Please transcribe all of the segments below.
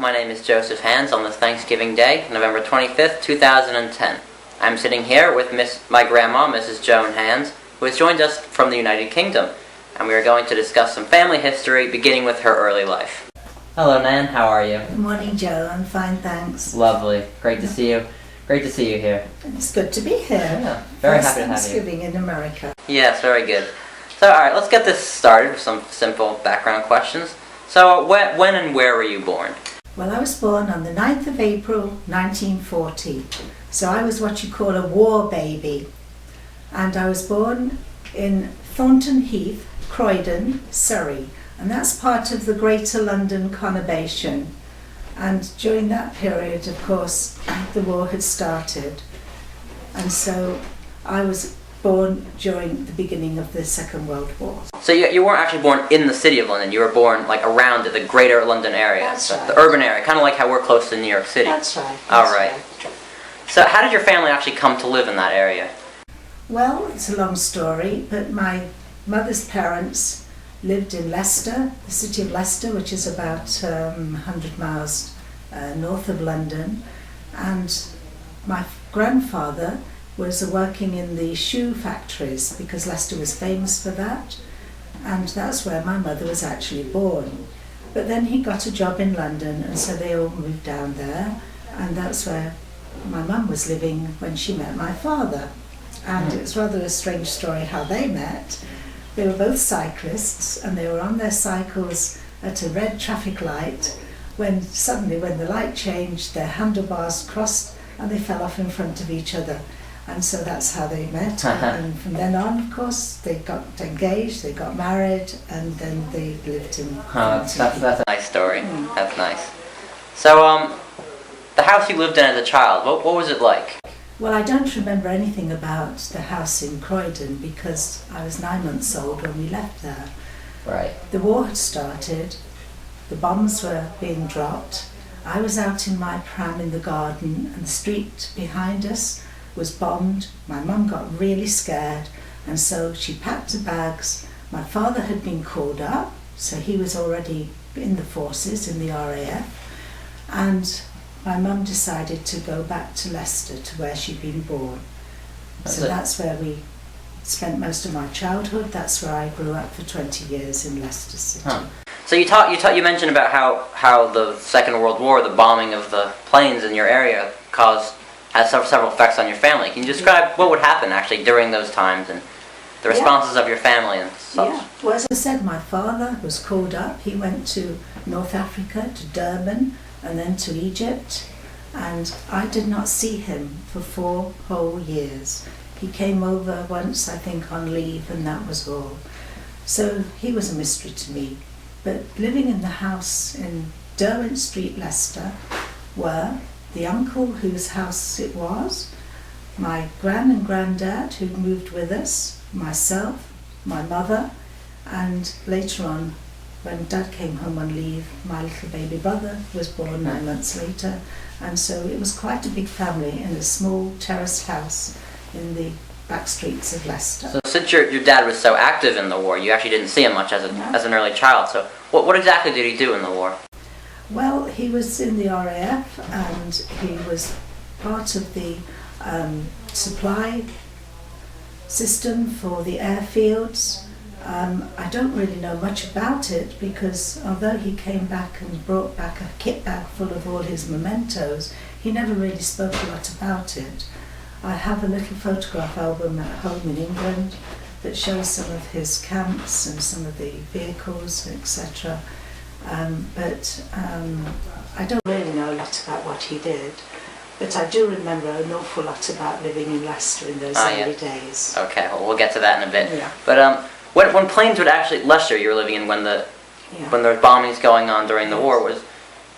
my name is Joseph Hands on this Thanksgiving Day, November 25th, 2010. I'm sitting here with my grandma, Mrs. Joan Hands, who has joined us from the United Kingdom, and we are going to discuss some family history, beginning with her early life. Hello, Nan. How are you? Good morning, Joe. I'm fine, thanks. Lovely. Great to see you. Great to see you here. It's good to be here. Yeah, very First happy to have you. Thanksgiving in America. Yes, very good. So, alright, let's get this started with some simple background questions. So, when and where were you born? Well, I was born on the 9th of April, 1940. So I was what you call a war baby. And I was born in Thornton Heath, Croydon, Surrey. And that's part of the Greater London conurbation. And during that period, of course, the war had started. And so I was born during the beginning of the Second World War. So you weren't actually born in the city of London, you were born like around the Greater London area, That's so right. The urban area, kind of like how we're close to New York City. That's right. Alright. So how did your family actually come to live in that area? Well, it's a long story, but my mother's parents lived in Leicester, the city of Leicester, which is about 100 miles north of London, and my grandfather was working in the shoe factories because Leicester was famous for that, and that's where my mother was actually born. But then he got a job in London, and so they all moved down there, and that's where my mum was living when she met my father. And it's rather a strange story how they met. They were both cyclists, and they were on their cycles at a red traffic light when suddenly, when the light changed, their handlebars crossed and they fell off in front of each other. And so that's how they met. And from then on, of course, they got engaged, they got married, and then they lived in... That's a nice story. That's nice. So, the house you lived in as a child, what was it like? Well, I don't remember anything about the house in Croydon because I was 9 months old when we left there. Right. The war had started, the bombs were being dropped. I was out in my pram in the garden, and the street behind us was bombed. My mum got really scared, and so she packed her bags. My father had been called up, so he was already in the forces, in the RAF, and my mum decided to go back to Leicester, to where she'd been born. That's where we spent most of my childhood. That's where I grew up for 20 years in Leicester City. Huh. So you mentioned about how the Second World War, the bombing of the planes in your area, has several effects on your family. Can you describe what would happen actually during those times and the responses of your family and such? Yeah. Well, as I said, my father was called up. He went to North Africa, to Durban, and then to Egypt, and I did not see him for 4 whole years. He came over once, I think, on leave, and that was all. So he was a mystery to me. But living in the house in Derwent Street, Leicester, were the uncle whose house it was, my gran and granddad who moved with us, myself, my mother, and later on, when Dad came home on leave, my little baby brother was born 9 months later, and so it was quite a big family in a small terraced house in the back streets of Leicester. So since your dad was so active in the war, you actually didn't see him much as an early child. So what exactly did he do in the war? Well, he was in the RAF, and he was part of the supply system for the airfields. I don't really know much about it because although he came back and brought back a kit bag full of all his mementos, he never really spoke a lot about it. I have a little photograph album at home in England that shows some of his camps and some of the vehicles, etc. But I don't really know a lot about what he did. But I do remember an awful lot about living in Leicester in those early days. Okay, well, we'll get to that in a bit. Yeah. But when planes would actually, Leicester you were living in when there was bombings going on during the war,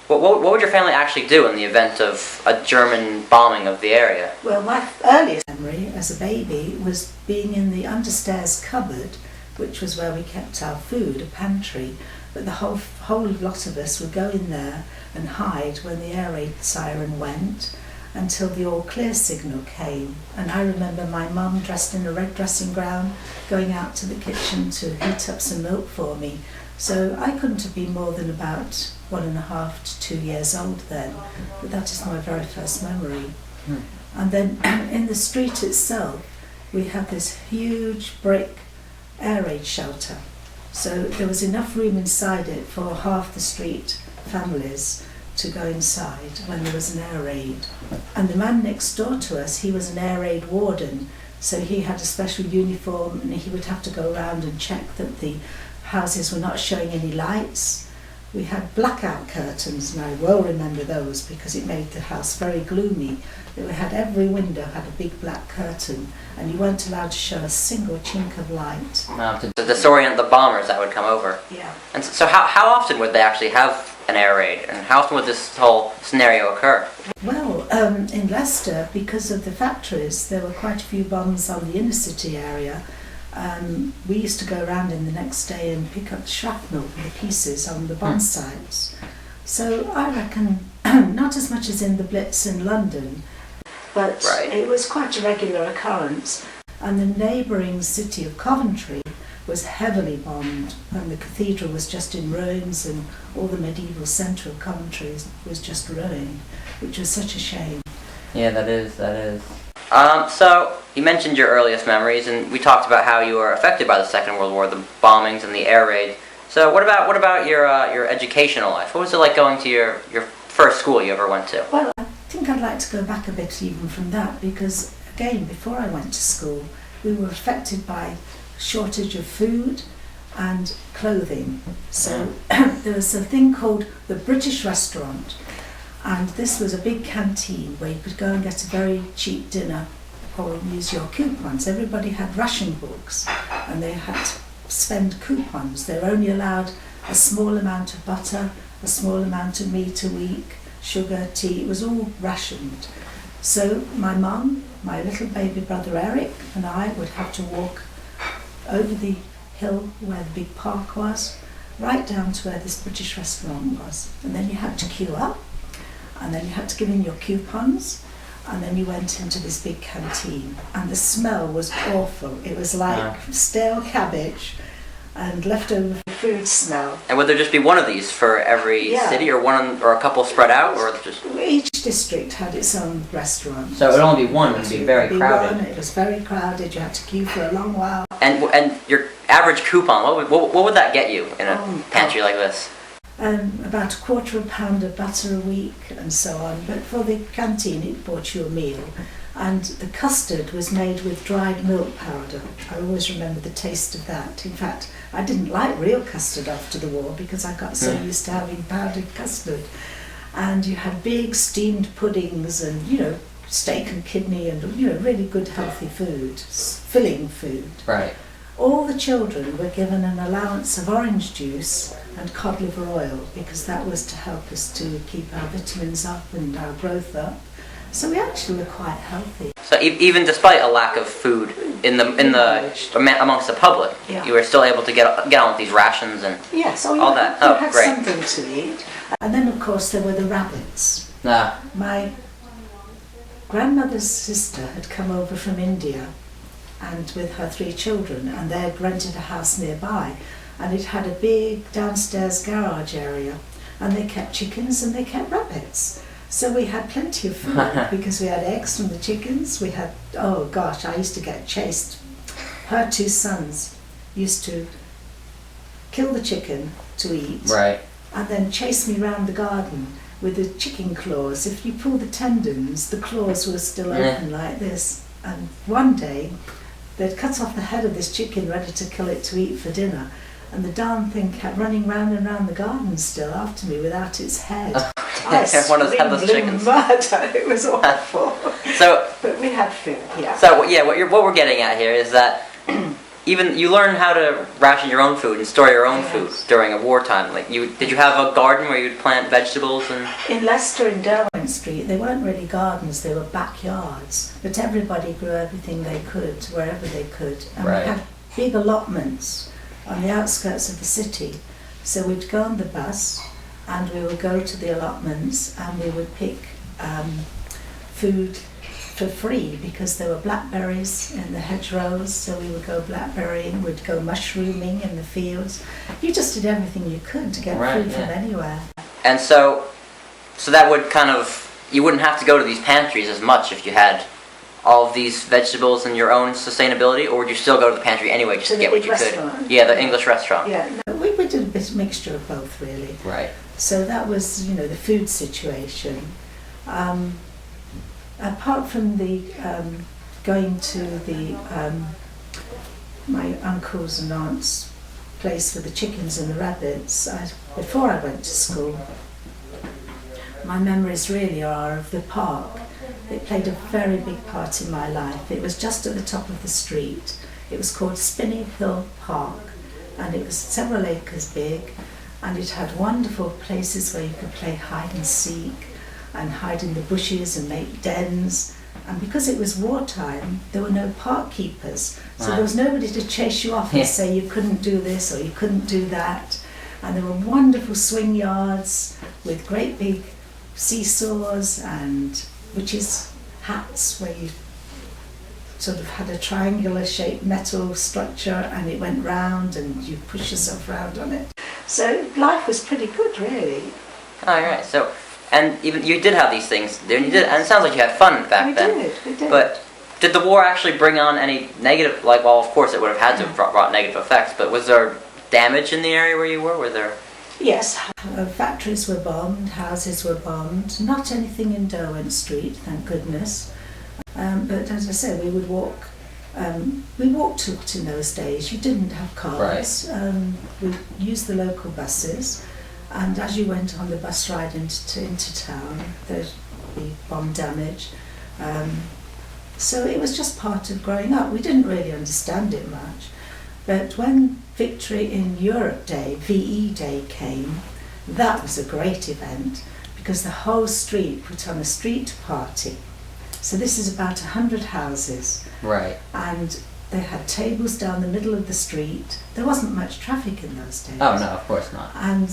what would your family actually do in the event of a German bombing of the area? Well, my earliest memory as a baby was being in the understairs cupboard, which was where we kept our food, a pantry. But the whole lot of us would go in there and hide when the air raid siren went until the all clear signal came. And I remember my mum, dressed in a red dressing gown, going out to the kitchen to heat up some milk for me, So I couldn't have been more than about 1.5 to 2 years old then, but that is my very first memory. And then in the street itself, we had this huge brick air raid shelter. So there was enough room inside it for half the street families to go inside when there was an air raid. And the man next door to us, he was an air raid warden, so he had a special uniform and he would have to go around and check that the houses were not showing any lights. We had blackout curtains, and I well remember those because it made the house very gloomy. We had every window had a big black curtain, and you weren't allowed to show a single chink of light. To disorient the bombers that would come over. Yeah. And so how often would they actually have an air raid, and how often would this whole scenario occur? Well, in Leicester, because of the factories, there were quite a few bombs on the inner city area. We used to go around in the next day and pick up shrapnel, the pieces on the bomb sites. So I reckon not as much as in the Blitz in London, but it was quite a regular occurrence. And the neighbouring city of Coventry was heavily bombed, and the cathedral was just in ruins, and all the medieval centre of Coventry was just ruined, which was such a shame. Yeah, that is. So you mentioned your earliest memories, and we talked about how you were affected by the Second World War, the bombings and the air raid. So what about your educational life? What was it like going to your first school you ever went to? Well, I think I'd like to go back a bit even from that, because again, before I went to school, we were affected by shortage of food and clothing. So there was a thing called the British Restaurant, and this was a big canteen where you could go and get a very cheap dinner or use your coupons. Everybody had ration books and they had to spend coupons. They were only allowed a small amount of butter, a small amount of meat a week, sugar, tea. It was all rationed. So my mum, my little baby brother Eric, and I would have to walk over the hill where the big park was, right down to where this British Restaurant was. And then you had to queue up, and then you had to give in your coupons, and then you went into this big canteen. And the smell was awful. It was like stale cabbage and leftover food smell. And would there just be one of these for every city, or a couple spread out, or just? Each district had its own restaurant. So it would only be one. It would be very crowded. It was very crowded. You had to queue for a long while. And your average coupon, what would that get you in a pantry like this? About £1/4 of butter a week and so on. But for the canteen, it bought you a meal. And the custard was made with dried milk powder. I always remember the taste of that. In fact, I didn't like real custard after the war because I got so used to having powdered custard. And you had big steamed puddings and, steak and kidney and, really good healthy food, filling food. Right. All the children were given an allowance of orange juice and cod liver oil because that was to help us to keep our vitamins up and our growth up. So we actually were quite healthy. So even despite a lack of food amongst the public, you were still able to get on with these rations and all that. You had something to eat. And then, of course, there were the rabbits. My grandmother's sister had come over from India, and with her 3 children, and they had rented a house nearby, and it had a big downstairs garage area, and they kept chickens and they kept rabbits. So we had plenty of food because we had eggs from the chickens. We had, I used to get chased. Her 2 sons used to kill the chicken to eat, right, and then chase me round the garden with the chicken claws. If you pull the tendons, the claws were still open like this. And one day, they'd cut off the head of this chicken ready to kill it to eat for dinner. And the darn thing kept running round and round the garden still after me without its head. One of those headless chickens. Murder. It was awful. But we had food, So what we're getting at here is that even you learn how to ration your own food and store your own food during a wartime. Did you have a garden where you'd plant vegetables and? In Leicester and Derwent Street, they weren't really gardens; they were backyards. But everybody grew everything they could wherever they could, and we had big allotments on the outskirts of the city. So we'd go on the bus and we would go to the allotments and we would pick food for free because there were blackberries in the hedgerows, so we would go blackberrying, we'd go mushrooming in the fields. You just did everything you could to get food from anywhere. And so that would kind of, you wouldn't have to go to these pantries as much if you had all of these vegetables in your own sustainability, or would you still go to the pantry anyway just to get what you could? Yeah, the English restaurant. Yeah, no, we did a bit mixture of both, really. Right. So that was, the food situation. Apart from the going to the my uncle's and aunt's place for the chickens and the rabbits, before I went to school, my memories really are of the park. It played a very big part in my life. It was just at the top of the street. It was called Spinney Hill Park, and it was several acres big, and it had wonderful places where you could play hide and seek and hide in the bushes and make dens. And because it was wartime, there were no park keepers, so there was nobody to chase you off and say you couldn't do this or you couldn't do that. And there were wonderful swing yards with great big seesaws and witches' hats where you sort of had a triangular shaped metal structure and it went round and you push yourself round on it. So life was pretty good, really. Oh, right. So, and even you did have these things, and it sounds like you had fun back then. We did. But did the war actually bring on any negative? Well, of course, it would have had to have brought negative effects. But was there damage in the area where you were? Were there? Yes, factories were bombed, houses were bombed. Not anything in Derwent Street, thank goodness. But as I said, we would walk. We walked in those days. You didn't have cars. Right. We used the local buses, and as you went on the bus ride into town, there'd be bomb damage. So it was just part of growing up. We didn't really understand it much. But when Victory in Europe Day, VE Day, came, that was a great event because the whole street put on a street party. So this is about 100 houses. Right. And they had tables down the middle of the street. There wasn't much traffic in those days. Oh, no, of course not. And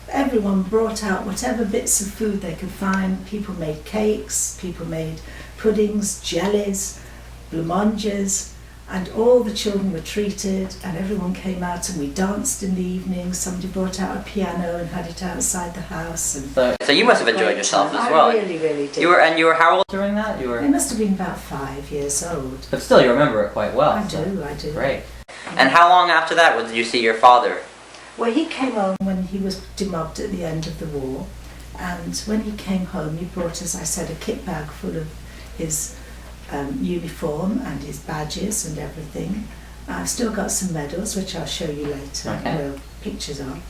everyone brought out whatever bits of food they could find. People made cakes, people made puddings, jellies, blancmanges, and all the children were treated, and everyone came out and we danced in the evening. Somebody brought out a piano and had it outside the house. And so you must have enjoyed yourself as well. I really, really did. You were how old during that? I must have been about 5 years old. But still, you remember it quite well. I do. Great. And how long after that did you see your father? Well, he came home when he was demobbed at the end of the war, and when he came home, he brought, as I said, a kit bag full of his uniform and his badges and everything. I've still got some medals, which I'll show you later. Okay. Well, pictures of.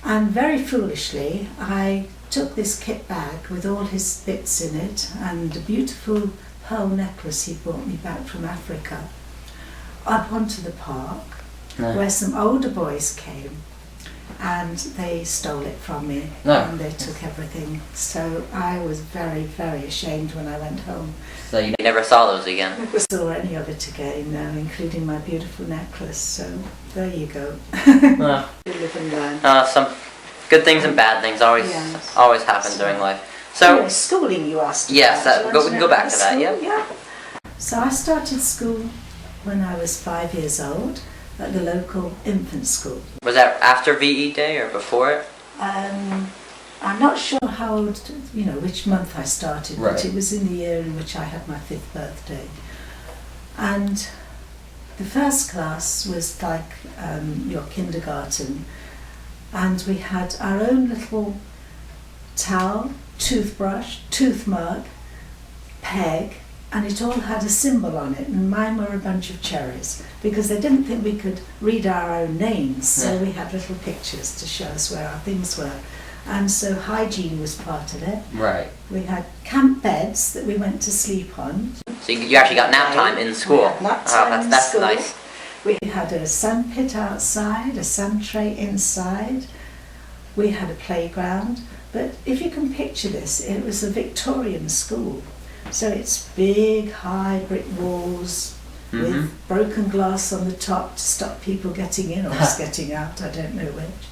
And very foolishly, I took this kit bag with all his bits in it and a beautiful pearl necklace he brought me back from Africa up onto the park, where some older boys came and they stole it from me and they took everything. So I was very, very ashamed when I went home. So you never saw those again? Never saw any of it again, no, including my beautiful necklace. So there you go. Well, You live and learn. some good things and bad things always happen during life. So anyway, schooling, you asked. Yes, about. we can go back to that. Yeah. So I started school when I was 5 years old at the local infant school. Was that after VE Day or before it? I'm not sure how old, which month I started, Right. but it was in the year in which I had my 5th birthday. And the first class was like your kindergarten, and we had our own little towel, toothbrush, tooth mug, peg, and it all had a symbol on it, and mine were a bunch of cherries, because they didn't think we could read our own names, so we had little pictures to show us where our things were. And so hygiene was part of it. Right. We had camp beds that we went to sleep on. So you actually got nap time in school? We had nap time in that's school. nice. We had a sand pit outside, a sand tray inside. We had a playground. But if you can picture this, it was a Victorian school. So it's big, high brick walls with broken glass on the top to stop people getting in or us getting out, I don't know which.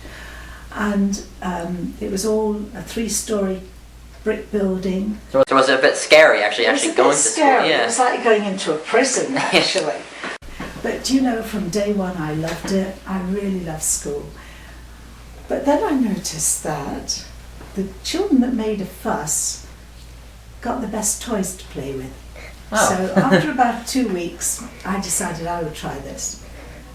And it was all a 3-story brick building. So was it a bit scary actually It was a bit going to scary. school? Yeah. It was like going into a prison, actually. But you know, from day one I loved it. I really loved school. But then I noticed that the children that made a fuss got the best toys to play with. Oh. So after about 2 weeks, I decided I would try this.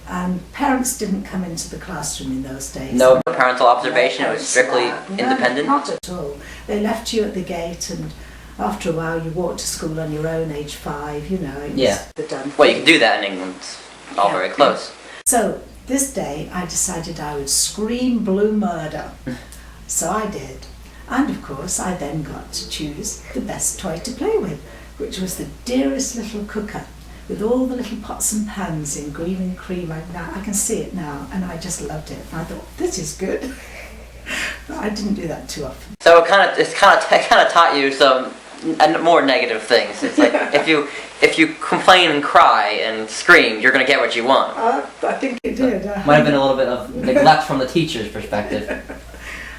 And parents didn't come into the classroom in those days. No parental observation, it was No, strictly independent? Not at all. They left you at the gate, and after a while you walked to school on your own, age 5, you know. It was Yeah. the done Well, you thing. can do that in England. It's all very close. So this day I decided I would scream blue murder. So I did. And of course I then got to choose the best toy to play with, which was the dearest little cooker with all the little pots and pans in green and cream. I can see it now, and I just loved it. And I thought, this is good. But I didn't do that too often. So it kind of taught you some more negative things. It's like if you complain and cry and scream, you're gonna get what you want. I think it did. Might have been a little bit of neglect from the teacher's perspective.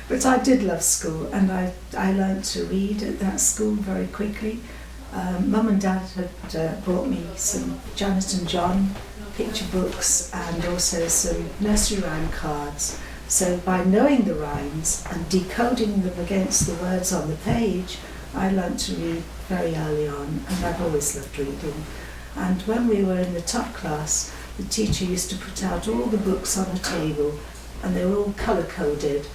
But I did love school, and I learned to read at that school very quickly. Mum and Dad had brought me some Janet and John picture books and also some nursery rhyme cards. So by knowing the rhymes and decoding them against the words on the page, I learnt to read very early on, and I've always loved reading. And when we were in the top class, the teacher used to put out all the books on the table, and they were all colour-coded,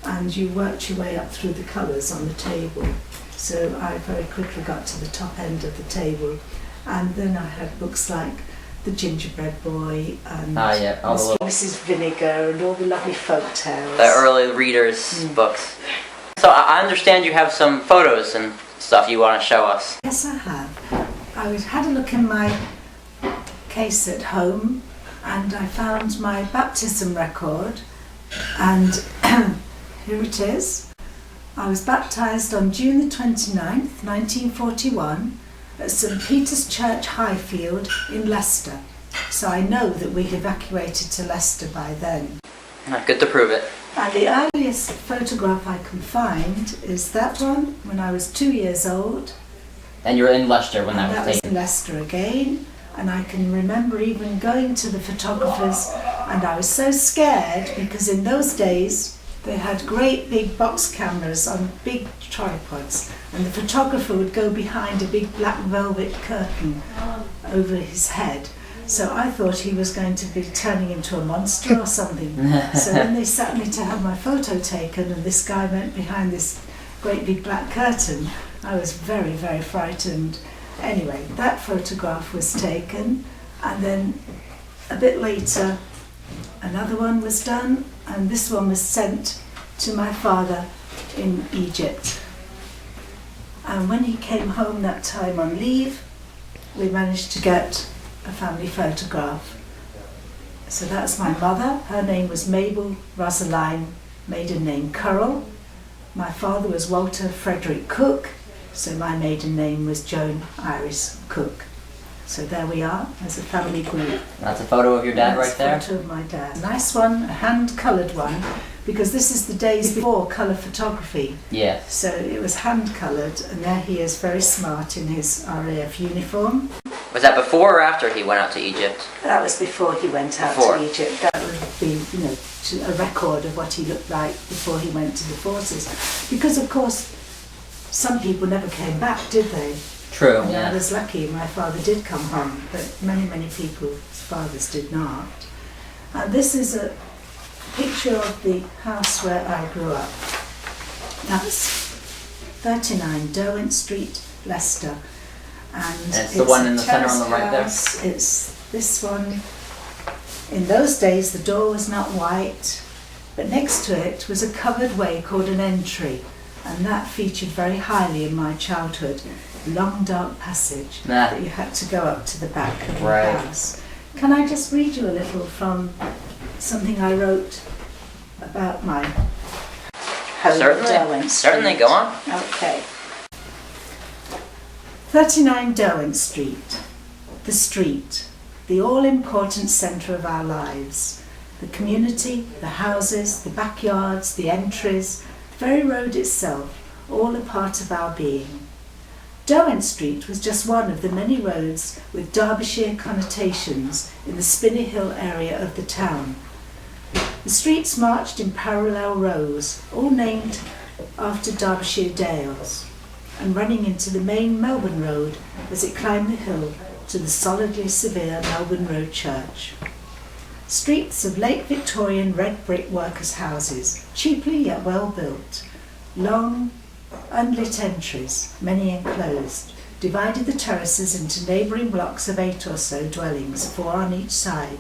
and you worked your way up through the colours on the table. So I very quickly got to the top end of the table, and then I had books like The Gingerbread Boy and All the little... Mrs. Vinegar and all the lovely folk tales. The early readers' books. So I understand you have some photos and stuff you want to show us. Yes, I have. I had a look in my case at home, and I found my baptism record, and here it is. I was baptised on June the 29th, 1941, at St Peter's Church, Highfield in Leicester. So I know that we'd evacuated to Leicester by then. Good to prove it. And the earliest photograph I can find is that one when I was 2 years old. And you were in Leicester when And that that was was taken. in Leicester again. And I can remember even going to the photographers, and I was so scared because in those days they had great big box cameras on big tripods, and the photographer would go behind a big black velvet curtain over his head. So I thought he was going to be turning into a monster or something. So when they sat me to have my photo taken and this guy went behind this great big black curtain, I was very, very frightened. Anyway, that photograph was taken, and then a bit later another one was done, and this one was sent to my father in Egypt. And when he came home that time on leave, we managed to get a family photograph. So that's my mother. Her name was Mabel Rosaline, maiden name Currell. My father was Walter Frederick Cook, so my maiden name was Joan Iris Cook. So there we are as a family group. That's a photo of your dad That's right there. a photo of my dad. Nice one, a hand-coloured one, because this is the days before colour photography. Yeah. So it was hand-coloured, and there he is, very smart in his RAF uniform. Was that before or after he went out to Egypt? That was before he went out Before. to Egypt. That would be, a record of what he looked like before he went to the forces. Because of course, some people never came back, did they? True, And I yeah. was lucky, my father did come home, but many, many people's fathers did not. And this is a picture of the house where I grew up. That's 39 Derwent Street, Leicester. And it's the one in the centre on the terraced right there? house. It's this one. In those days, the door was not white, but next to it was a covered way called an entry, and that featured very highly in my childhood. Long dark passage that you had to go up to the back of the Right. house. Can I just read you a little from something I wrote about my home at Derwent Certainly, Street? go on. Okay. 39 Derwent Street. The street, the all-important centre of our lives. The community, the houses, the backyards, the entries, the very road itself, all a part of our being. Derwent Street was just one of the many roads with Derbyshire connotations in the Spinney Hill area of the town. The streets marched in parallel rows, all named after Derbyshire dales, and running into the main Melbourne Road as it climbed the hill to the solidly severe Melbourne Road Church. Streets of late Victorian red brick workers' houses, cheaply yet well built, long, unlit entries, many enclosed, divided the terraces into neighbouring blocks of 8 or so dwellings, 4 on each side,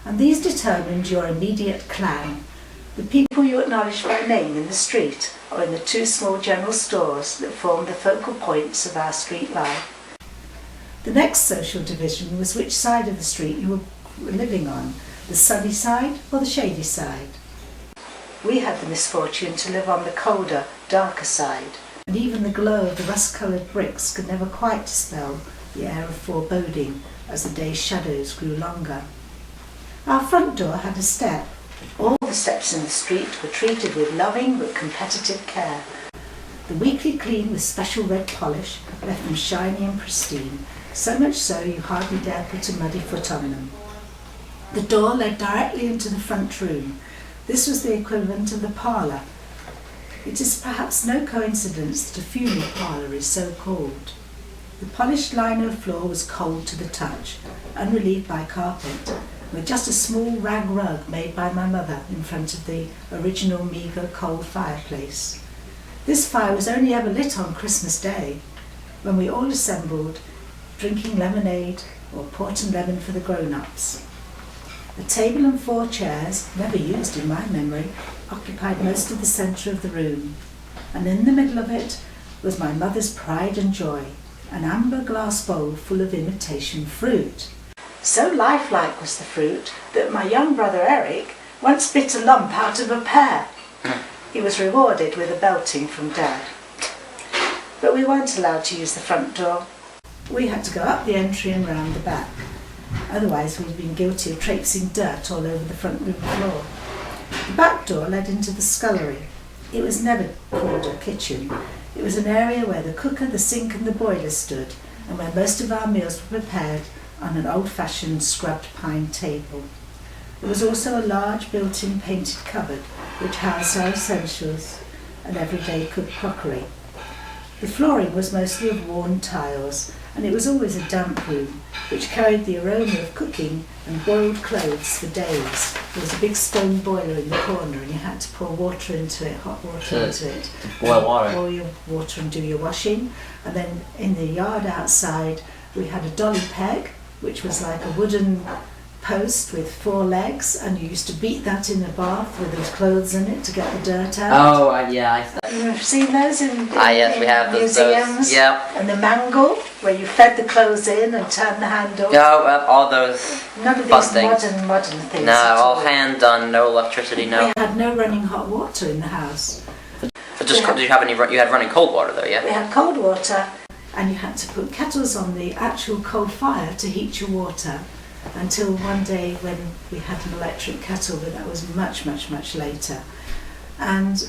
and these determined your immediate clan, the people you acknowledged by name in the street or in the 2 small general stores that formed the focal points of our street life. The next social division was which side of the street you were living on, the sunny side or the shady side. We had the misfortune to live on the colder, darker side, and even the glow of the rust-coloured bricks could never quite dispel the air of foreboding as the day's shadows grew longer. Our front door had a step. All the steps in the street were treated with loving but competitive care. The weekly clean with special red polish left them shiny and pristine, so much so you hardly dare put a muddy foot on them. The door led directly into the front room. This was the equivalent of the parlour. It is perhaps no coincidence that a funeral parlour is so called. The polished lino floor was cold to the touch, unrelieved by carpet, with just a small rag rug made by my mother in front of the original meagre coal fireplace. This fire was only ever lit on Christmas Day, when we all assembled, drinking lemonade or port and lemon for the grown-ups. A table and 4 chairs, never used in my memory, occupied most of the centre of the room, and in the middle of it was my mother's pride and joy, an amber glass bowl full of imitation fruit. So lifelike was the fruit that my young brother Eric once bit a lump out of a pear. He was rewarded with a belting from Dad. But we weren't allowed to use the front door. We had to go up the entry and round the back. Otherwise we'd been guilty of traipsing dirt all over the front room floor. The back door led into the scullery. It was never called a kitchen. It was an area where the cooker, the sink and the boiler stood, and where most of our meals were prepared on an old-fashioned scrubbed pine table. There was also a large built-in painted cupboard which housed our essentials and everyday cooked crockery. The flooring was mostly of worn tiles, and it was always a damp room, which carried the aroma of cooking and boiled clothes for days. There was a big stone boiler in the corner, and you had to pour water into it, hot water into it. Boil water. Boil your water and do your washing. And then in the yard outside, we had a dolly peg, which was like a wooden post with 4 legs, and you used to beat that in a bath with those clothes in it to get the dirt out. Oh, yeah. You've seen those in Yes, we have those. museums? Yep. And the mangle, where you fed the clothes in and turned the handle. No, all those. None of fun these things. modern things. No, at all hand done. No electricity. No. We had no running hot water in the house. But just Yeah. did you have any? You had running cold water though, yeah. We had cold water, and you had to put kettles on the actual coal fire to heat your water, until one day when we had an electric kettle, but that was much, much, much later. And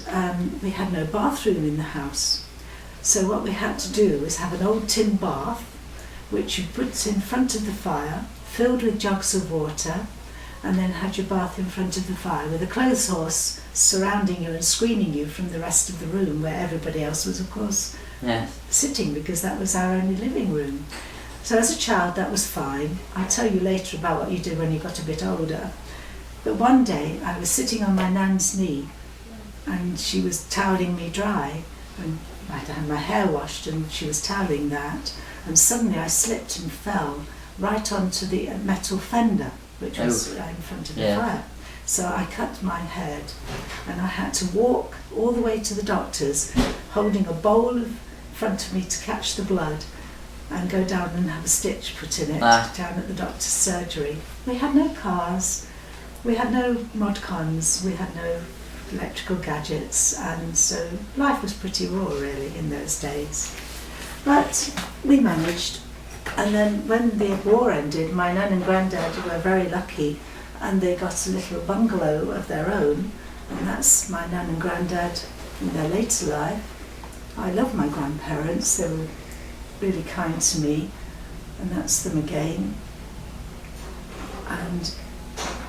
we had no bathroom in the house. So what we had to do was have an old tin bath, which you put in front of the fire, filled with jugs of water, and then had your bath in front of the fire with a clothes horse surrounding you and screening you from the rest of the room, where everybody else was, of course, Yes. sitting, because that was our only living room. So as a child that was fine. I'll tell you later about what you did when you got a bit older. But one day I was sitting on my nan's knee, and she was toweling me dry, and I'd had my hair washed and she was toweling that, and suddenly I slipped and fell right onto the metal fender which was in front of the fire. So I cut my head, and I had to walk all the way to the doctor's holding a bowl in front of me to catch the blood, and go down and have a stitch put in it down at the doctor's surgery. We had no cars, we had no mod-cons, we had no electrical gadgets, and so life was pretty raw really in those days. But we managed, and then when the war ended, my nan and granddad were very lucky, and they got a little bungalow of their own, and that's my nan and granddad in their later life. I love my grandparents. They were really kind to me, and that's them again. And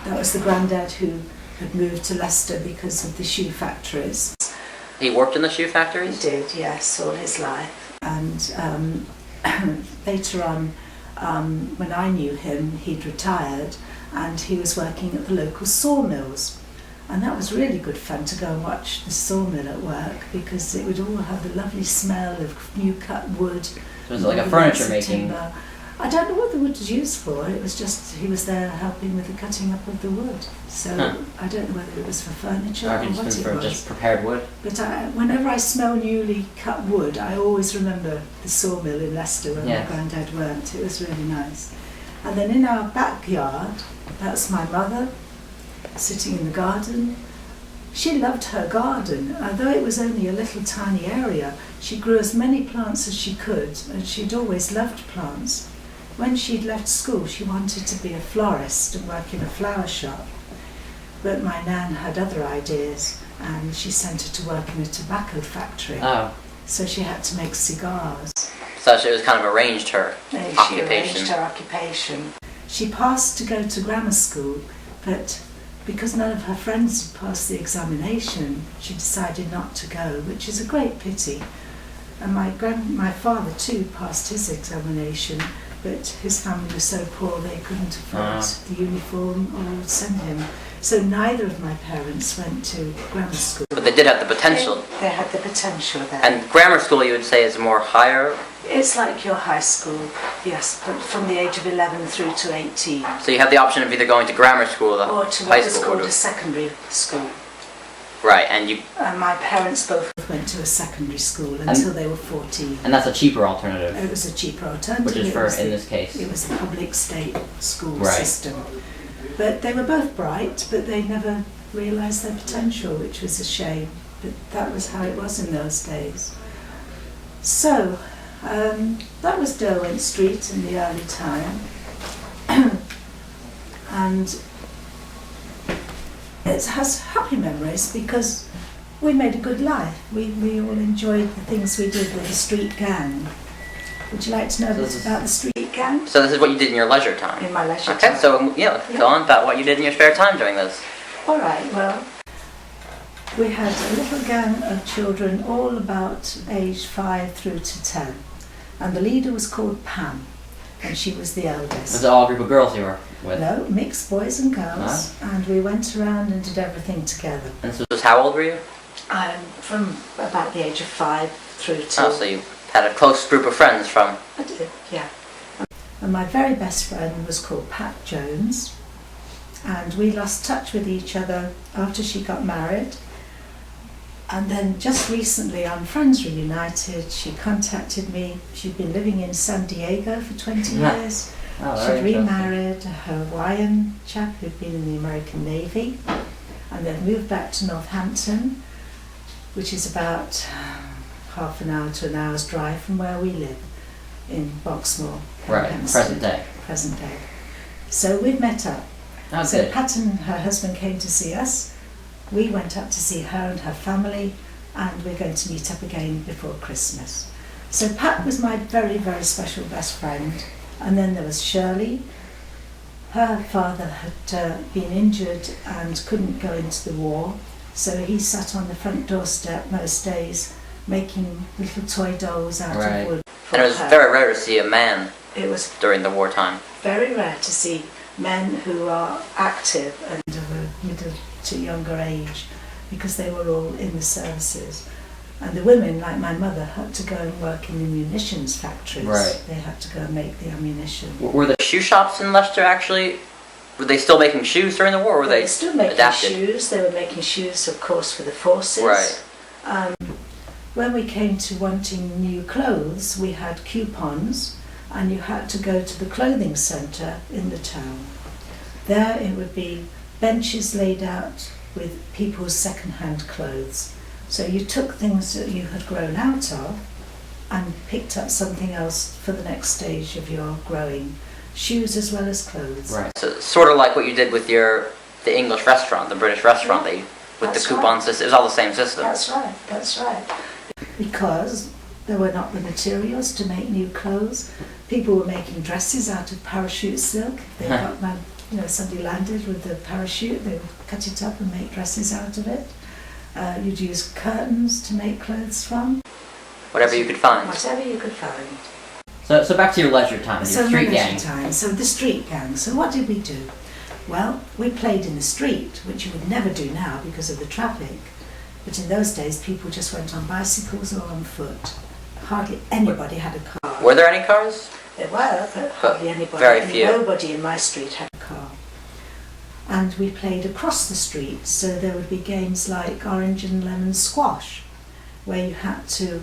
that was the granddad who had moved to Leicester because of the shoe factories. He worked in the shoe He factories? did, yes, all his life. And later on, when I knew him, he'd retired and he was working at the local sawmills. And that was really good fun to go and watch the sawmill at work, because it would all have the lovely smell of new cut wood. So was it like a furniture making? Timber. I don't know what the wood was used for. It was just he was there helping with the cutting up of the wood. So I don't know whether it was for furniture or what it for was. just prepared wood? But whenever I smell newly cut wood, I always remember the sawmill in Leicester where my granddad worked. It was really nice. And then in our backyard, that's my mother sitting in the garden. She loved her garden. Although it was only a little tiny area, she grew as many plants as she could, and she'd always loved plants. When she'd left school, she wanted to be a florist and work in a flower shop. But my nan had other ideas, and she sent her to work in a tobacco factory. Oh. So she had to make cigars. So it was kind of arranged her She occupation. arranged her occupation. She passed to go to grammar school, but because none of her friends had passed the examination, she decided not to go, which is a great pity. And my father too passed his examination, but his family was so poor they couldn't afford the uniform or send him. So neither of my parents went to grammar school. But they did have the potential. They had the potential there. And grammar school, you would say, is more higher? It's like your high school, yes, but from the age of 11 through to 18. So you have the option of either going to grammar school or Or to high what is school. called a secondary school. Right, and you... My parents both went to a secondary school until they were 14. And that's a cheaper alternative. It was a cheaper alternative. Which is for, in this this case. It was a public state school Right. system. But they were both bright, but they never realised their potential, which was a shame. But that was how it was in those days. So, that was Derwent Street in the early time. And it has happy memories because we made a good life. We all enjoyed the things we did with the street gang. Would you like to know a bit about the street gang? So this is what you did in your leisure time? In my leisure Okay, time. so yeah, go on about what you did in your spare time doing this. All right, well, we had a little gang of children, all about age 5 through to 10. And the leader was called Pam, and she was the eldest. Was it all a group of girls you were with? No, mixed boys and girls, and we went around and did everything together. And this was how old were you? From about the age of 5 through to... Oh, so you had a close group of friends from... I did, yeah. And my very best friend was called Pat Jones, and we lost touch with each other after she got married. And then just recently on Friends Reunited, she contacted me. She'd been living in San Diego for 20 years. Oh, She'd very interesting. remarried a Hawaiian chap who'd been in the American Navy, and then moved back to Northampton, which is about half an hour to an hour's drive from where we live in Boxmoor. Right, Hampstead, present day. Present day. So we've met up. Oh, So good. Pat and her husband came to see us. We went up to see her and her family, and we're going to meet up again before Christmas. So Pat was my very, very special best friend. And then there was Shirley. Her father had been injured and couldn't go into the war, so he sat on the front doorstep most days making little toy dolls out Right. of wood. And it was for her. very rare to see a man It was during the wartime. very rare to see men who are active and of a middle to younger age, because they were all in the services. And the women, like my mother, had to go and work in the munitions factories. Right. They had to go and make the ammunition. Were the Shoe shops in Leicester actually, were they still making shoes during the war, or were They they were still making adapted? shoes. They were making shoes, of course, for the forces. Right. When we came to wanting new clothes, we had coupons, and you had to go to the clothing centre in the town. There it would be benches laid out with people's second-hand clothes. So you took things that you had grown out of and picked up something else for the next stage of your growing, shoes as well as clothes. Right. So sort of like what you did with the English restaurant, the British restaurant, with That's the coupon system. It was all the same system. That's right, that's right. because there were not the materials to make new clothes. People were making dresses out of parachute silk. They got somebody landed with the parachute, they would cut it up and make dresses out of it. You'd use curtains to make clothes from. Whatever you could find. Whatever you could find. So back to your leisure time, your So street my gang. leisure time. So the street gang. So what did we do? Well, we played in the street, which you would never do now because of the traffic. But in those days, people just went on bicycles or on foot. Hardly anybody had a car. Were there any cars? There were, but hardly anybody. Very few. Nobody in my street had a car. And we played across the street, so there would be games like orange and lemon squash, where you had to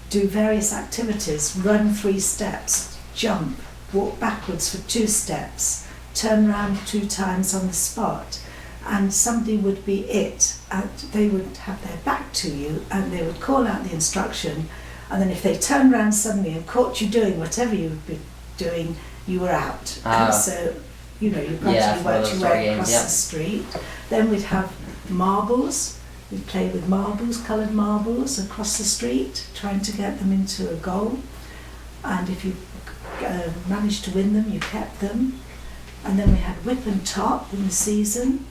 do various activities, run 3 steps, jump, walk backwards for 2 steps, turn round 2 times on the spot, and somebody would be it, and they would have their back to you, and they would call out the instruction, and then if they turned round suddenly and caught you doing whatever you would be doing, you were out. And so, you gradually worked your way across the street. Then we'd have marbles. We'd play with marbles, coloured marbles, across the street, trying to get them into a goal. And if you managed to win them, you kept them. And then we had whip and top in the season.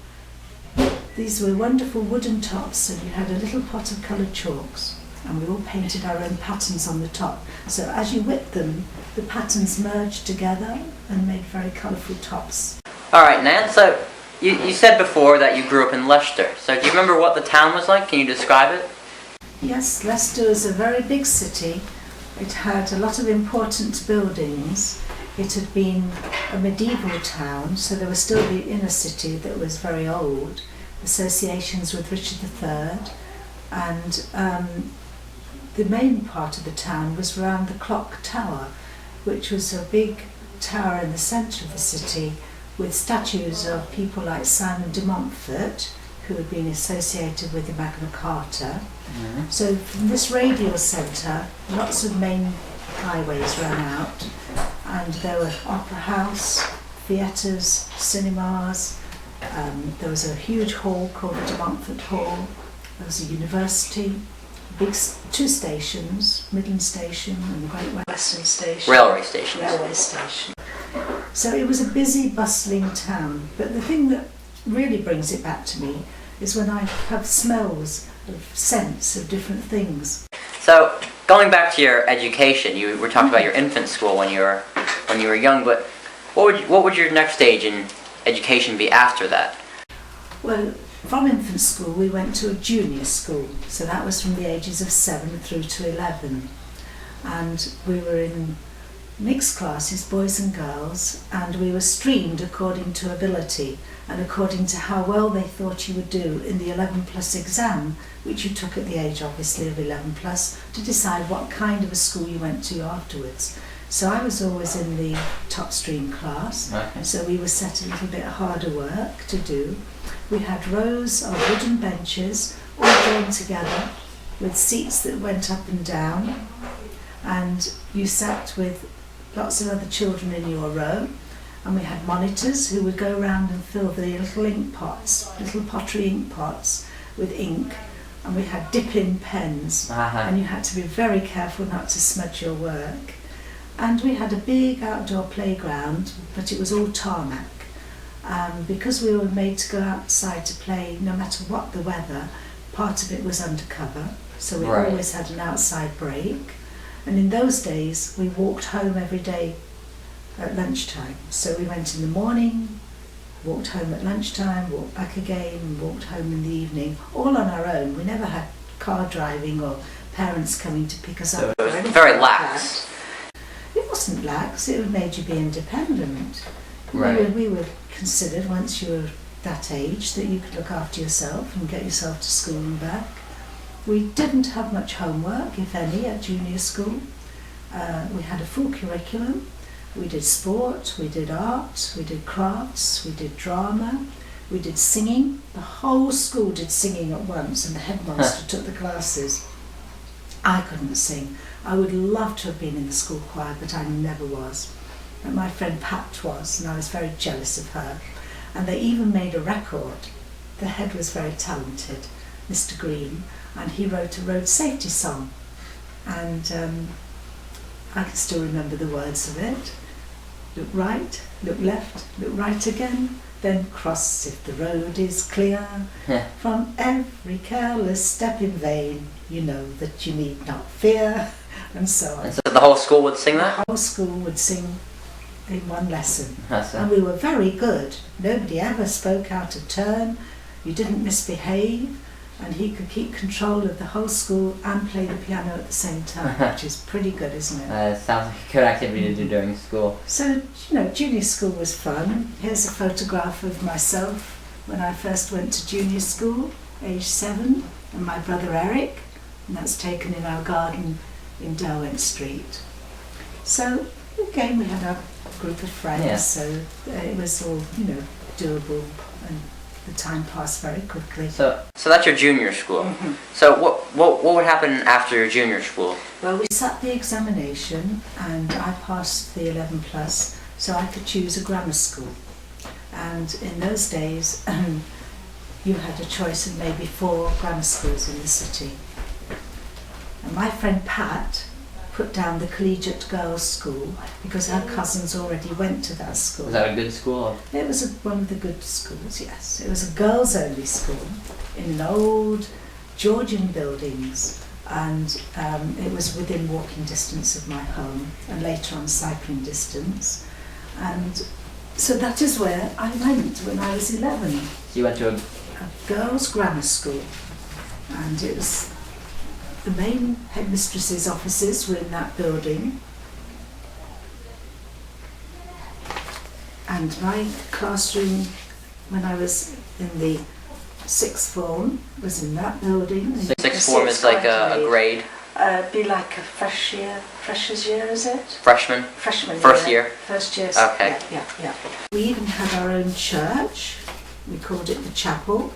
These were wonderful wooden tops, and you had a little pot of coloured chalks. And we all painted our own patterns on the top. So as you whipped them, the patterns merged together and made very colourful tops. All right, Nan, so you said before that you grew up in Leicester. So do you remember what the town was like? Can you describe it? Yes, Leicester is a very big city. It had a lot of important buildings. It had been a medieval town, so there was still the inner city that was very old, associations with Richard III, and the main part of the town was around the clock tower, which was a big tower in the centre of the city with statues of people like Simon de Montfort, who had been associated with the Magna Carta. Mm-hmm. So from this radial centre, lots of main highways ran out, and there were opera house, theatres, cinemas. There was a huge hall called the de Montfort Hall. There was a university, big 2 stations, Midland Station and the Great Western Station. Railway stations. Railway station. So it was a busy, bustling town. But the thing that really brings it back to me is when I have smells of scents of different things. So going back to your education, you were talking about your infant school when you were young, but what would your next stage in education be after that? Well, from infant school we went to a junior school, so that was from the ages of 7 through to 11, and we were in mixed classes, boys and girls, and we were streamed according to ability and according to how well they thought you would do in the 11 plus exam, which you took at the age obviously of 11 plus to decide what kind of a school you went to afterwards. So I was always in the top stream class, Okay. so we were set a little bit harder work to do. We had rows of wooden benches all joined together with seats that went up and down, and you sat with lots of other children in your row, and we had monitors who would go around and fill the little ink pots, little pottery ink pots with ink, and we had dip-in pens, and you had to be very careful not to smudge your work. And we had a big outdoor playground, but it was all tarmac. Because we were made to go outside to play no matter what the weather, part of it was undercover, so we always had an outside break. And in those days we walked home every day at lunchtime. So we went in the morning, walked home at lunchtime, walked back again, and walked home in the evening, all on our own. We never had car driving or parents coming to pick us up. It was very lax. It wasn't lax, it made you be independent. Right. We were considered, once you were that age, that you could look after yourself and get yourself to school and back. We didn't have much homework, if any, at junior school. We had a full curriculum. We did sport, we did art, we did crafts, we did drama, we did singing. The whole school did singing at once, and the headmaster took the classes. I couldn't sing. I would love to have been in the school choir, but I never was. But my friend Pat was, and I was very jealous of her. And they even made a record. The head was very talented, Mr. Green, and he wrote a road safety song. And I can still remember the words of it. Look right, look left, look right again, then cross if the road is clear. Yeah. From every careless step in vain, you know that you need not fear, and so on. And so the whole school would sing The that? whole school would sing in one lesson. That's And we were very good. Nobody ever spoke out of turn. You didn't misbehave. And he could keep control of the whole school and play the piano at the same time, which is pretty good, isn't it? sounds like a good activity to do during school. So, junior school was fun. Here's a photograph of myself when I first went to junior school, age 7, and my brother Eric, and that's taken in our garden in Derwent Street. So, again, we had our group of friends, Yeah. so it was all, doable, and the time passed very quickly. So that's your junior school. Mhm. So what would happen after your junior school? Well, we sat the examination and I passed the 11 plus, so I could choose a grammar school. And in those days, you had a choice of maybe 4 grammar schools in the city. And my friend Pat put down the Collegiate Girls' School because her cousins already went to that school. was that a good school? It was one of the good schools, yes. It was a girls-only school in an old Georgian buildings, and it was within walking distance of my home, and later on cycling distance. And so that is where I went when I was 11, So you went to a a girls' grammar school, and it was the main headmistress's offices were in that building. And my classroom, when I was in the 6th form, was in that building. Sixth form is like a grade. Be like a freshers year, is it? Freshman? Freshman First year. year? First year. Okay. Yeah. We even had our own church. We called it the chapel.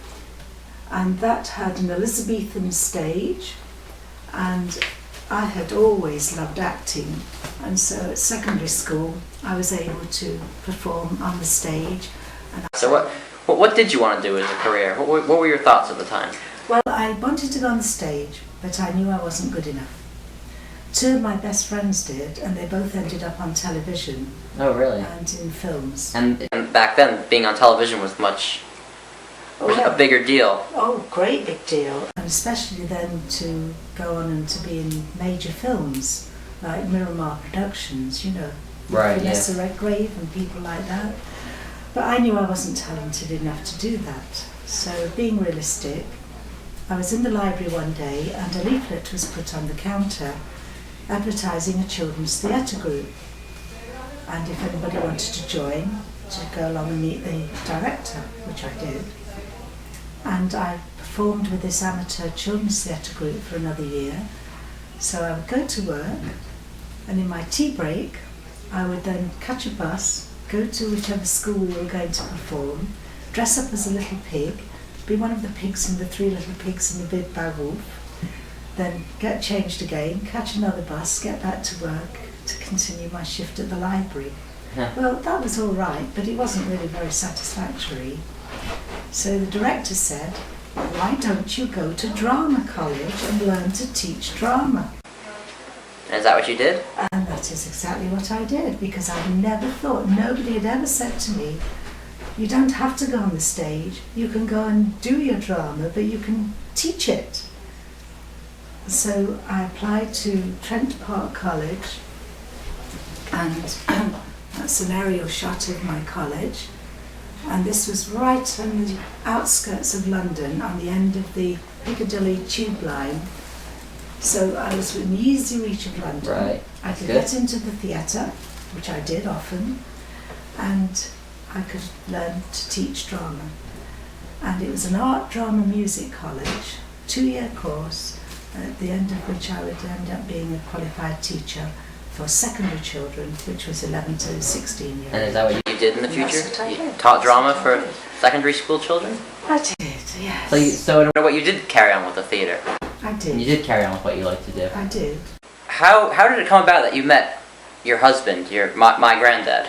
And that had an Elizabethan stage. And I had always loved acting. And so at secondary school, I was able to perform on the stage. And So what did you want to do as a career? What were your thoughts at the time? Well, I wanted to go on the stage, but I knew I wasn't good enough. 2 of my best friends did, and they both ended up on television Oh really? and in films. And back then, being on television was a bigger deal. Oh, great big deal. And especially then to go on and to be in major films, like Miramar Productions, Right, Vanessa Redgrave and people like that. But I knew I wasn't talented enough to do that. So being realistic, I was in the library one day and a leaflet was put on the counter advertising a children's theatre group. And if anybody wanted to join, to go along and meet the director, which I did. And I performed with this amateur children's theatre group for another year. So I would go to work, and in my tea break, I would then catch a bus, go to whichever school we were going to perform, dress up as a little pig, be one of the pigs in the 3 Little Pigs and the Big Bad Wolf, then get changed again, catch another bus, get back to work to continue my shift at the library. Yeah. Well, that was all right, but it wasn't really very satisfactory. So the director said, why don't you go to drama college and learn to teach drama? And is that what you did? And that is exactly what I did, because I never thought, nobody had ever said to me, you don't have to go on the stage, you can go and do your drama, but you can teach it. So I applied to Trent Park College, and that's an aerial shot of my college. And this was right on the outskirts of London, on the end of the Piccadilly tube line. So I was within easy reach of London. Right. I could Good. get into the theatre, which I did often, and I could learn to teach drama. And it was an art drama music college, 2-year course, at the end of which I would end up being a qualified teacher for secondary children, which was 11 to 16 years. And is that what you You did in the And future? that's what I You did. taught drama That's what I for did. secondary school children? I did, yes. So I wonder what you did carry on with the theater. I you did. did carry on with what you like to do. I did. How did it come about that you met your husband, my granddad?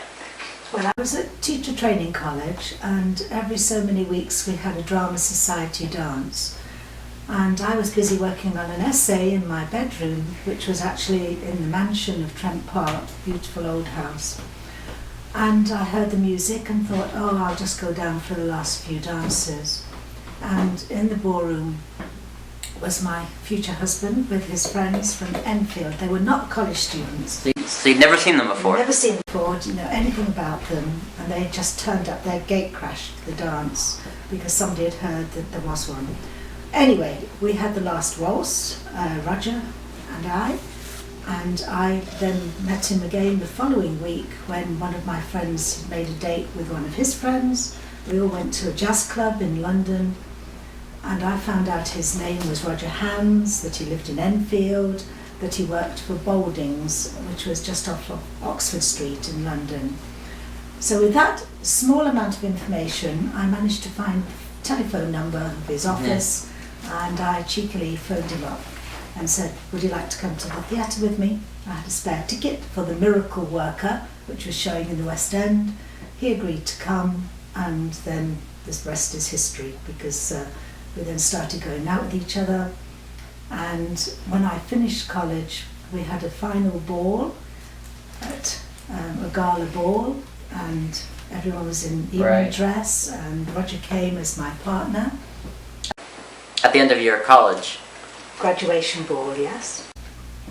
Well, I was at teacher training college, and every so many weeks we had a drama society dance. And I was busy working on an essay in my bedroom, which was actually in the mansion of Trent Park, beautiful old house. And I heard the music and thought, oh, I'll just go down for the last few dances. And in the ballroom was my future husband with his friends from Enfield. They were not college students. So you'd never seen them before? I'd never seen them before, didn't know anything about them, and they had just turned up. Their gate crashed the dance because somebody had heard that there was one. Anyway, we had the last waltz, Roger and I then met him again the following week when one of my friends had made a date with one of his friends. We all went to a jazz club in London, and I found out his name was Roger Hands, that he lived in Enfield, that he worked for Baldings, which was just off of Oxford Street in London. So with that small amount of information, I managed to find the telephone number of his office, and I cheekily phoned him up and said, would you like to come to the theatre with me? I had a spare ticket for The Miracle Worker, which was showing in the West End. He agreed to come, and then the rest is history, because we then started going out with each other. And when I finished college, we had a final ball at a gala ball, and everyone was in evening dress, and Roger came as my partner. At the end of your college? Graduation ball, yes.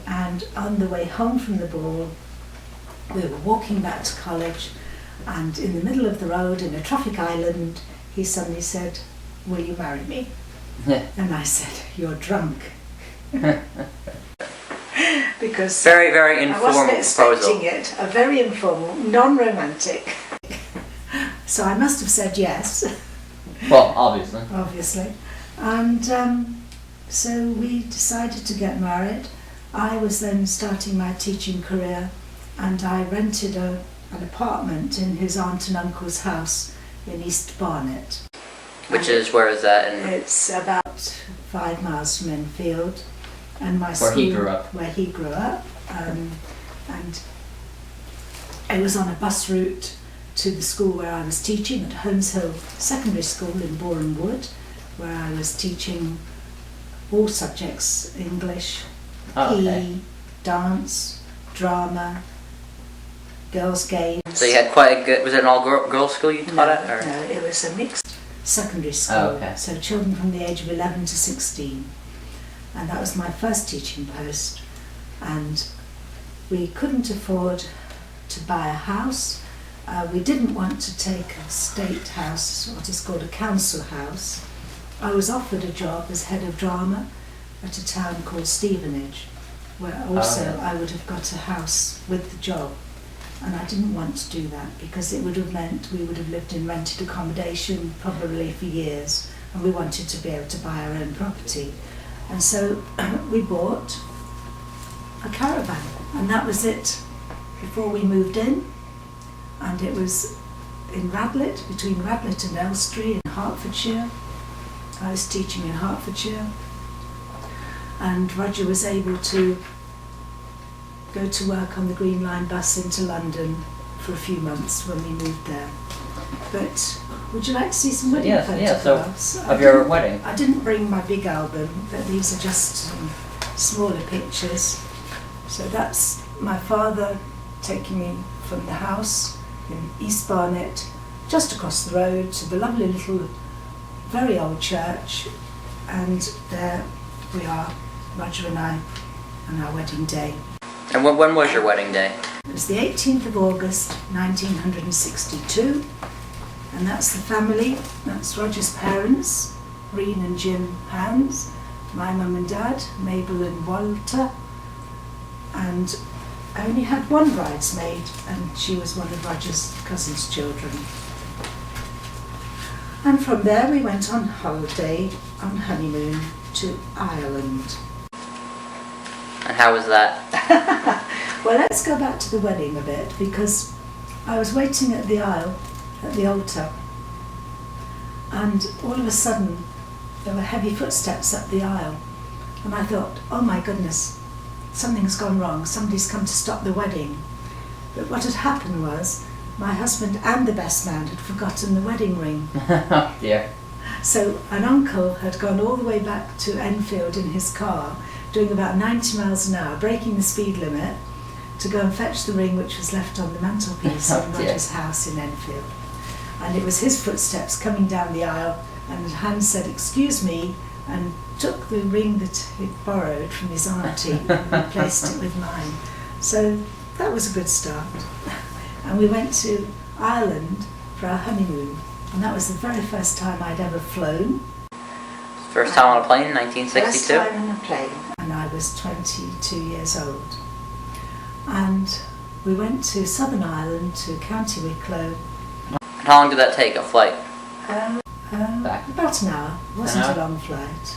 And on the way home from the ball, we were walking back to college, and in the middle of the road, in a traffic island, he suddenly said, will you marry me? And I said, you're drunk. Because very, very informal I wasn't proposal. expecting it, a very informal, non-romantic. So I must have said yes. Well, obviously. Obviously. And so we decided to get married. I was then starting my teaching career, and I rented an apartment in his aunt and uncle's house in East Barnet. Which is, where is that? It's about 5 miles from Enfield. And my Where he grew up. Where he grew up. And it was on a bus route to the school where I was teaching at Holmes Hill Secondary School in Boreham Wood, where I was teaching all subjects, English, PE, dance, drama, girls' games. So you had quite a good, was it an all-girls school you taught at? Or? No, it was a mixed secondary school, okay. So children from the age of 11 to 16. And that was my first teaching post. And we couldn't afford to buy a house. We didn't want to take a state house, what is called a council house. I was offered a job as head of drama at a town called Stevenage, where also I would have got a house with the job. And I didn't want to do that because it would have meant we would have lived in rented accommodation probably for years, and we wanted to be able to buy our own property. And so we bought a caravan, and that was it before we moved in. And it was in Radlett, between Radlett and Elstree in Hertfordshire. I was teaching in Hertfordshire, and Roger was able to go to work on the Green Line bus into London for a few months when we moved there. But would you like to see some wedding photographs? Of your wedding. I didn't bring my big album, but these are just some smaller pictures. So that's my father taking me from the house in East Barnet, just across the road to the lovely little, very old church, and there we are, Roger and I, on our wedding day. And when was your wedding day? It was the 18th of August 1962, and that's the family. That's Roger's parents, Reen and Jim Hands, my mum and dad, Mabel and Walter, and I only had one bridesmaid, and she was one of Roger's cousin's children. And from there we went on holiday, on honeymoon, to Ireland. And how was that? Well, let's go back to the wedding a bit, because I was waiting at the aisle, at the altar, and all of a sudden there were heavy footsteps up the aisle, and I thought, oh my goodness, something's gone wrong, somebody's come to stop the wedding. But what had happened was, my husband and the best man had forgotten the wedding ring. Oh dear. So an uncle had gone all the way back to Enfield in his car, doing about 90 miles an hour, breaking the speed limit, to go and fetch the ring which was left on the mantelpiece Oh, in dear. Roger's house in Enfield. And it was his footsteps coming down the aisle, and Hans said, "Excuse me," and took the ring that he'd borrowed from his auntie and replaced it with mine. So that was a good start. And we went to Ireland for our honeymoon, and that was the very first time I'd ever flown. First time on a plane, First 1962. time in a plane, and I was 22 years old. And we went to Southern Ireland, to County Wicklow. And how long did that take, a flight? Back. About an hour. It wasn't An a long flight.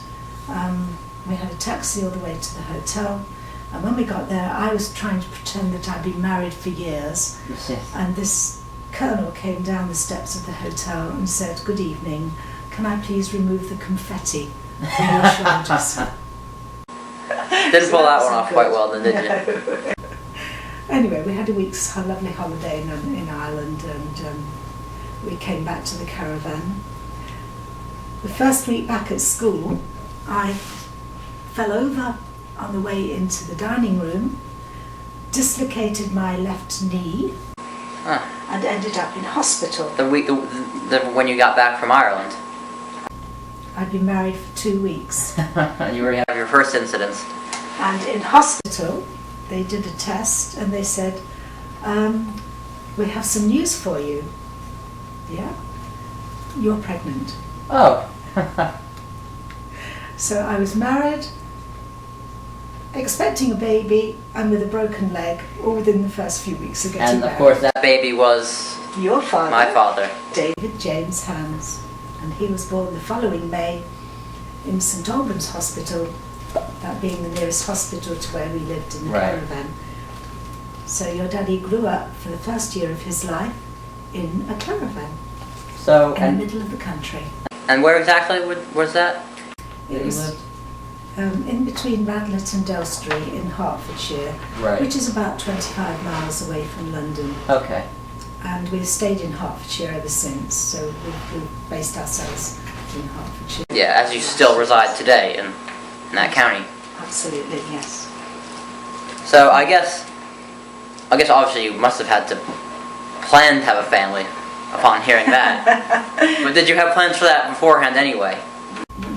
We had a taxi all the way to the hotel, and when we got there, I was trying to pretend that I'd been married for years, Yes, yes. and this colonel came down the steps of the hotel and said, "Good evening, can I please remove the confetti from your shoulders?" Didn't pull that So one off wasn't quite good. well then, did you? Anyway, we had a week's lovely holiday in Ireland, and we came back to the caravan. The first week back at school, I fell over on the way into the dining room, dislocated my left knee, Huh. and ended up in hospital. When you got back from Ireland, I'd been married for 2 weeks. You already have. have your first incidents. And in hospital, they did a test and they said, "We have some news for you." Yeah? You're pregnant. Oh. So I was married, expecting a baby, and with a broken leg, all within the first few weeks of getting And of married. course that. That baby was Your father, my father. David James Hans, and he was born the following May in St Albans Hospital, that being the nearest hospital to where we lived in the Right. caravan. So your daddy grew up for the first year of his life in a caravan So in the and middle of the country. And where exactly was that? It you was lived? in between Radlett and Delstree in Hertfordshire, Right. which is about 25 miles away from London. Okay. And we've stayed in Hertfordshire ever since, so we've based ourselves in Hertfordshire. Yeah, as you still reside today in that county. Absolutely, yes. So I guess obviously you must have had to plan to have a family upon hearing that. But did you have plans for that beforehand anyway?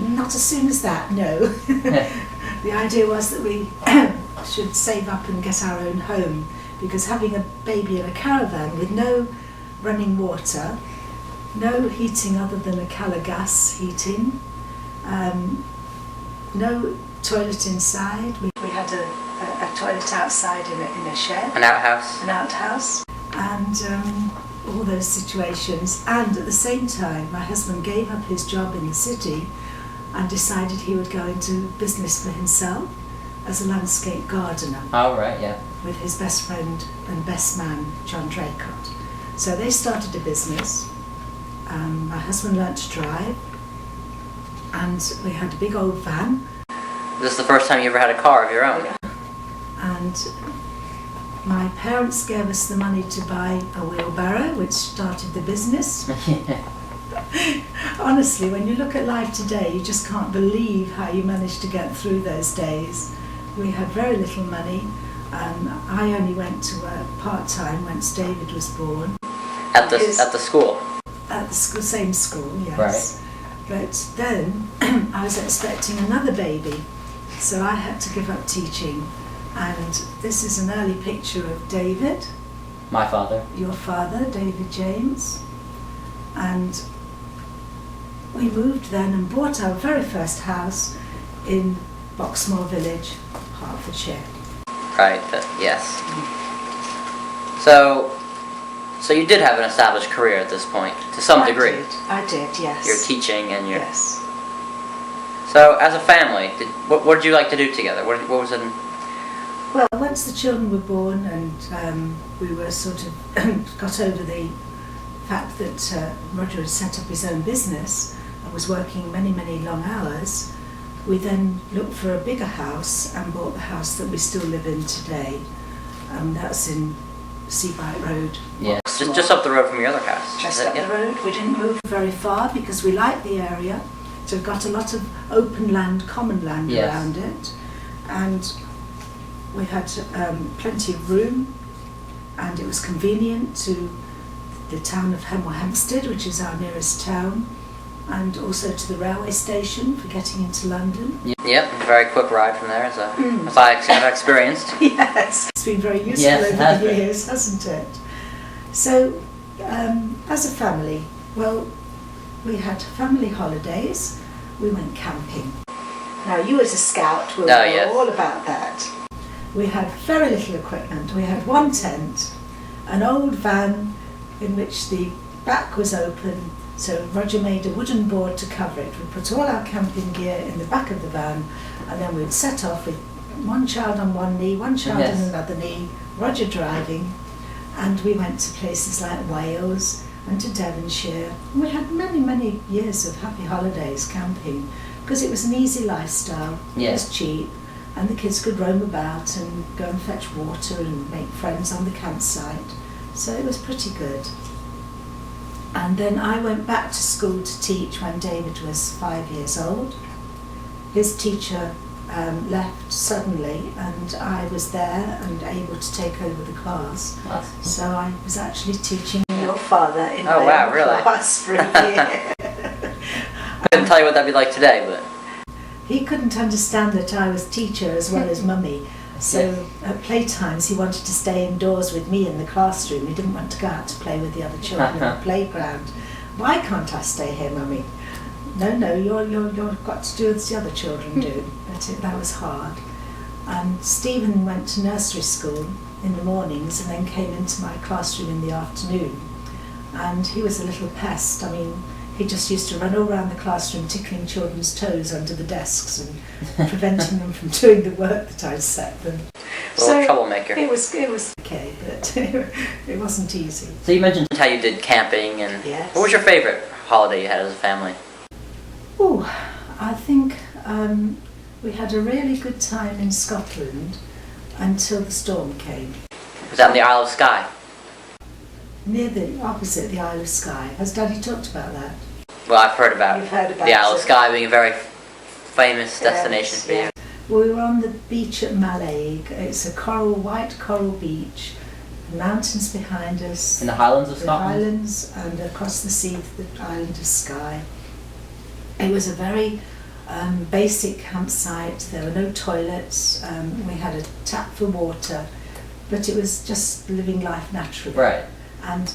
Not as soon as that, no. The idea was that we should save up and get our own home, because having a baby in a caravan with no running water, no heating other than a Cala gas heating, no toilet inside. We had a toilet outside in a shed, An outhouse? an outhouse, and all those situations. And at the same time, my husband gave up his job in the city and decided he would go into business for himself as a landscape gardener All right. Yeah. with his best friend and best man, John Draycott. So they started a business. My husband learnt to drive, and we had a big old van. Is this the first time you ever had a car of your own? And my parents gave us the money to buy a wheelbarrow, which started the business. Honestly, when you look at life today, you just can't believe how you managed to get through those days. We had very little money. I only went to work part-time once David was born. At Yes. the school? At the same school, yes. Right. But then I was expecting another baby, so I had to give up teaching. And this is an early picture of David, My father. your father, David James. And we moved then and bought our very first house in Boxmoor Village, Hertfordshire. Right, yes. So you did have an established career at this point, to some degree. I did, yes. Your teaching and your... Yes. So as a family, what did you like to do together? What was it? Well, once the children were born and we were sort of got over the fact that Roger had set up his own business and was working many, many long hours, we then looked for a bigger house and bought the house that we still live in today. That's in Seabright Road, Yeah. Just up the road from your other house. Just is it? up the road. We didn't move very far because we liked the area. So we've got a lot of open land, common land Yes. around it. And we had plenty of room, and it was convenient to the town of Hemel Hempstead, which is our nearest town, and also to the railway station for getting into London. Yep, very quick ride from there, as I've experienced. Yes, it's been very useful Yes, it over has the been. years, hasn't it? So, as a family, well, we had family holidays. We went camping. Now, you as a scout will know yes. all about that. We had very little equipment. We had one tent, an old van in which the back was open, so Roger made a wooden board to cover it. We put all our camping gear in the back of the van, and then we'd set off with one child on one knee, one child Yes. on another knee, Roger driving, and we went to places like Wales and to Devonshire. And we had many, many years of happy holidays camping, because it was an easy lifestyle, Yeah. it was cheap, and the kids could roam about and go and fetch water and make friends on the campsite. So it was pretty good. And then I went back to school to teach when David was 5 years old. His teacher left suddenly, and I was there and able to take over the class. That's- So I was actually teaching your father in Oh, my wow, own really? class for a year. I couldn't tell you what that'd be like today, but He couldn't understand that I was teacher as well as mummy. So at playtimes he wanted to stay indoors with me in the classroom. He didn't want to go out to play with the other children in the playground. Why can't I stay here, mummy? No, you've got to do as the other children do. But that was hard. And Stephen went to nursery school in the mornings and then came into my classroom in the afternoon. And he was a little pest. I mean, he just used to run all around the classroom tickling children's toes under the desks and preventing them from doing the work that I'd set them. a little troublemaker. It was okay, but it wasn't easy. So you mentioned How you did camping, and Yes. what was your favorite holiday you had as a family? Oh, I think we had a really good time in Scotland until the storm came. Was that in the Isle of Skye? Near the opposite the Isle of Skye. Has Daddy talked about that? Well, I've heard about You've heard about the Isle of it. Skye being a very famous destination for you. Yes. We were on the beach at Mallaig. It's a white coral beach, mountains behind us, in the Highlands of the Scotland. Highlands, and across the sea the island of Skye. It was a very basic campsite. There were no toilets. We had a tap for water, but it was just living life naturally. Right. And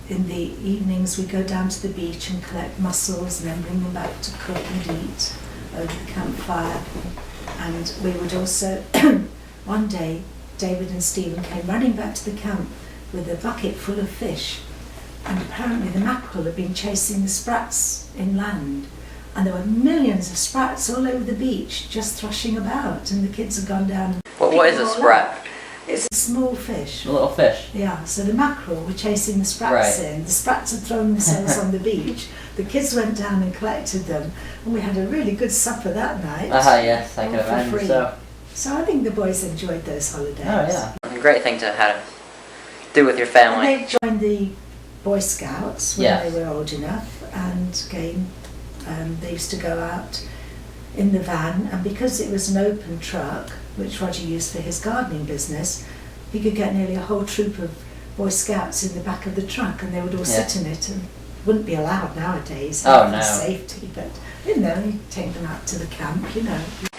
in the evenings we go down to the beach and collect mussels and then bring them back to cook and eat over the campfire. And we would also, one day, David and Stephen came running back to the camp with a bucket full of fish. And apparently the mackerel had been chasing the sprats inland. And there were millions of sprats all over the beach just thrashing about. And the kids had gone down and What is a picked them all sprat? up. It's a small fish. A little fish. Yeah, so the mackerel were chasing the sprats Right. in. The sprats had thrown themselves on the beach. The kids went down and collected them, and we had a really good supper that night. Yes, I can all for imagine free. so. So I think the boys enjoyed those holidays. Oh yeah. A great thing to have do with your And family. they joined the Boy Scouts when Yes. they were old enough, and again, they used to go out in the van, and because it was an open truck, which Roger used for his gardening business, he could get nearly a whole troop of Boy Scouts in the back of the truck, and they would all Yeah. sit in it, and wouldn't be allowed nowadays Oh, for no. safety, but you take them out to the camp,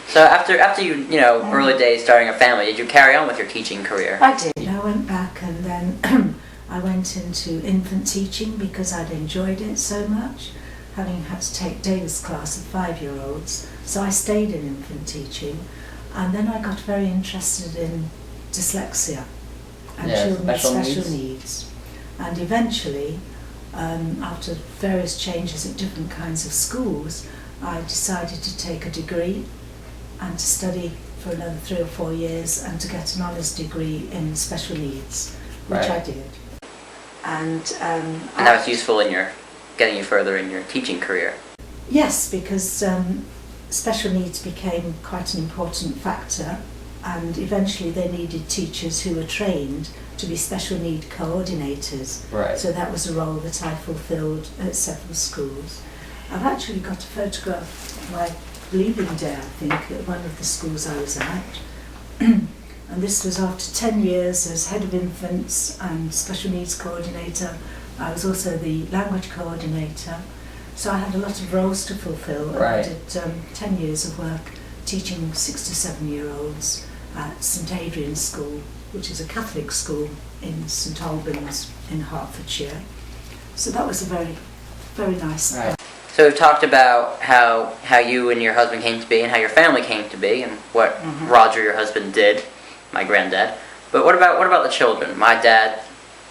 So after you early days starting a family, did you carry on with your teaching career? I did. I went back and then I went into infant teaching because I'd enjoyed it so much, having had to take David's class of 5-year-olds. So I stayed in infant teaching, and then I got very interested in dyslexia and Yeah, children with special special needs. needs. And eventually, after various changes at different kinds of schools, I decided to take a degree and to study for another 3 or 4 years and to get an honours degree in special needs, which Right. I did. And And that was useful in getting you further in your teaching career. yes, because special needs became quite an important factor, and eventually they needed teachers who were trained to be special need coordinators. Right. So that was a role that I fulfilled at several schools. I've actually got a photograph of my leaving day, I think, at one of the schools I was at. And this was after 10 years as head of infants and special needs coordinator. I was also the language coordinator. So I had a lot of roles to fulfill. Right. I did 10 years of work teaching 6 to 7 year olds at St Adrian's School, which is a Catholic school in St Albans in Hertfordshire. So that was a very, very nice. Right. So we've talked about how you and your husband came to be and how your family came to be and what Roger, your husband, did, my granddad. But what about the children? My dad,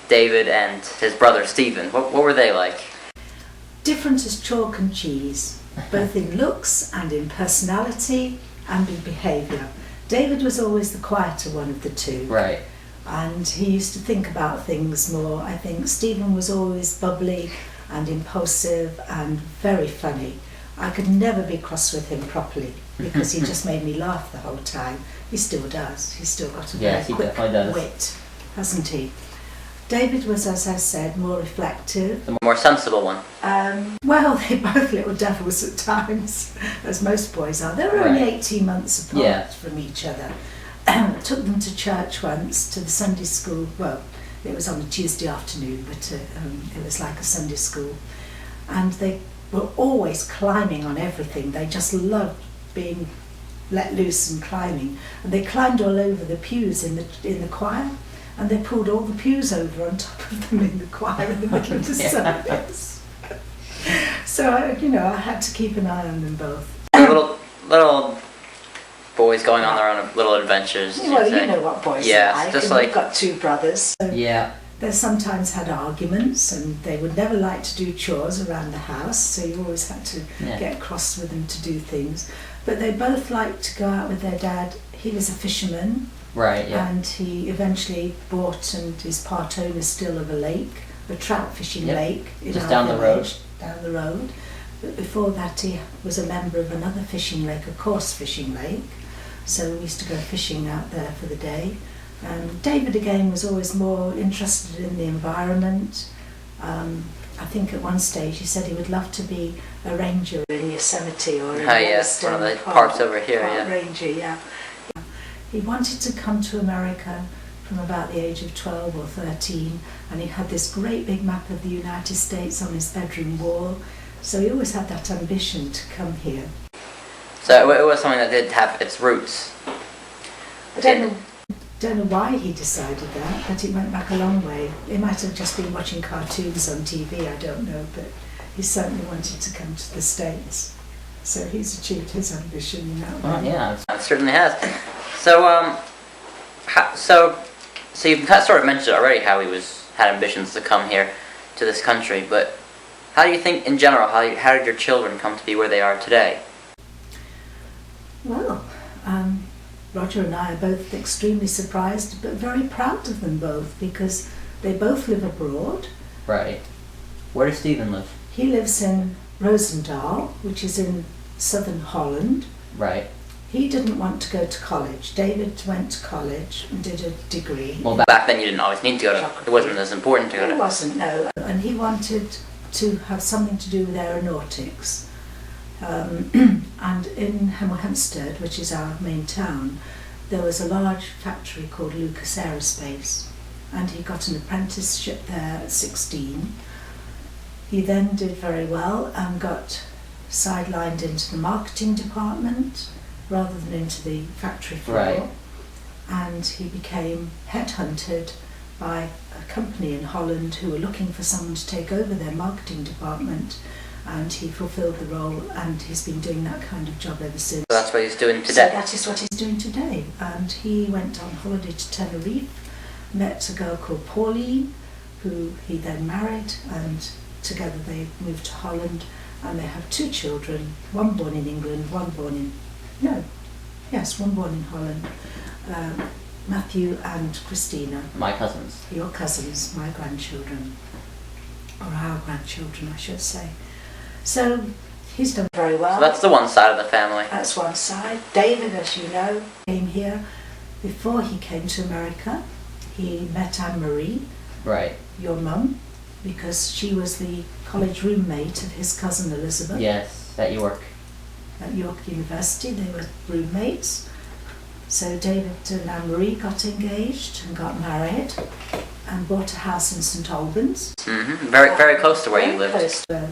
David, and his brother, Stephen. What were they like? Different as chalk and cheese, both in looks and in personality and in behaviour. David was always the quieter one of the two. Right. And he used to think about things more. I think Stephen was always bubbly and impulsive and very funny. I could never be cross with him properly because he just made me laugh the whole time. He still does. He's still got a Yes, he very quick definitely does. wit, hasn't he? David was, as I said, more reflective. The more sensible one. Well, they're both little devils at times, as most boys are. They were only Right. 18 months apart Yeah. from each other. Took them to church once, to the Sunday school. Well, it was on a Tuesday afternoon, but it was like a Sunday school. And they were always climbing on everything. They just loved being let loose and climbing. And they climbed all over the pews in the choir. And they pulled all the pews over on top of them in the choir in the middle of the service. So, I had to keep an eye on them both. Little boys going on their own little adventures. Well, you'd say. you know what boys Yeah, are like. just And like- we've got 2 brothers. So Yeah. they sometimes had arguments and they would never like to do chores around the house, so you always had to Yeah. get cross with them to do things. But they both liked to go out with their dad. He was a fisherman. Right. Yeah. And he eventually bought and is part owner still of a lake, a trout fishing Yep. lake in Just our down the village, down the road. But before that he was a member of another fishing lake, a coarse fishing lake. So we used to go fishing out there for the day. David again was always more interested in the environment. I think at one stage he said he would love to be a ranger in Yosemite or in Yes, one of the Yellowstone parks over here, Park yeah. Ranger, yeah. He wanted to come to America from about the age of 12 or 13, and he had this great big map of the United States on his bedroom wall. So he always had that ambition to come here. So it was something that did have its roots. I don't know why he decided that, but it went back a long way. He might have just been watching cartoons on TV, I don't know, but he certainly wanted to come to the States. So he's achieved his ambition in that way. Oh, yeah. It certainly has. So so you've sort of mentioned already how he had ambitions to come here to this country, but how do you think in general, how did your children come to be where they are today? Well, Roger and I are both extremely surprised, but very proud of them both because they both live abroad. Right. Where does Stephen live? He lives in Roosendaal, which is in southern Holland. Right. He didn't want to go to college. David went to college and did a degree. Well, Back then you didn't always need to go to, it wasn't as important to go It to. wasn't, no. And he wanted to have something to do with aeronautics. And in Hemel Hempstead, which is our main town, there was a large factory called Lucas Aerospace, and he got an apprenticeship there at 16. He then did very well and got sidelined into the marketing department rather than into the factory floor. Right. And he became headhunted by a company in Holland who were looking for someone to take over their marketing department, and he fulfilled the role, and he's been doing that kind of job ever since. So that's what he's doing So today. that is what he's doing today. And he went on holiday to Tenerife, met a girl called Pauline, who he then married, and together they moved to Holland, and they have 2 children, one born in England, one born in Holland, Matthew and Christina, My cousins. your cousins, my grandchildren, or our grandchildren I should say. So he's done very well. So that's the one side of the family. That's one side. David, as you know, came here before he came to America. he met Anne-Marie, Right. your mum, because she was the college roommate of his cousin Elizabeth. Yes, at York. At York University. They were roommates. So David and Anne-Marie got engaged and got married and bought a house in St Albans. Mm-hmm. Very, very close to where you Very lived. close to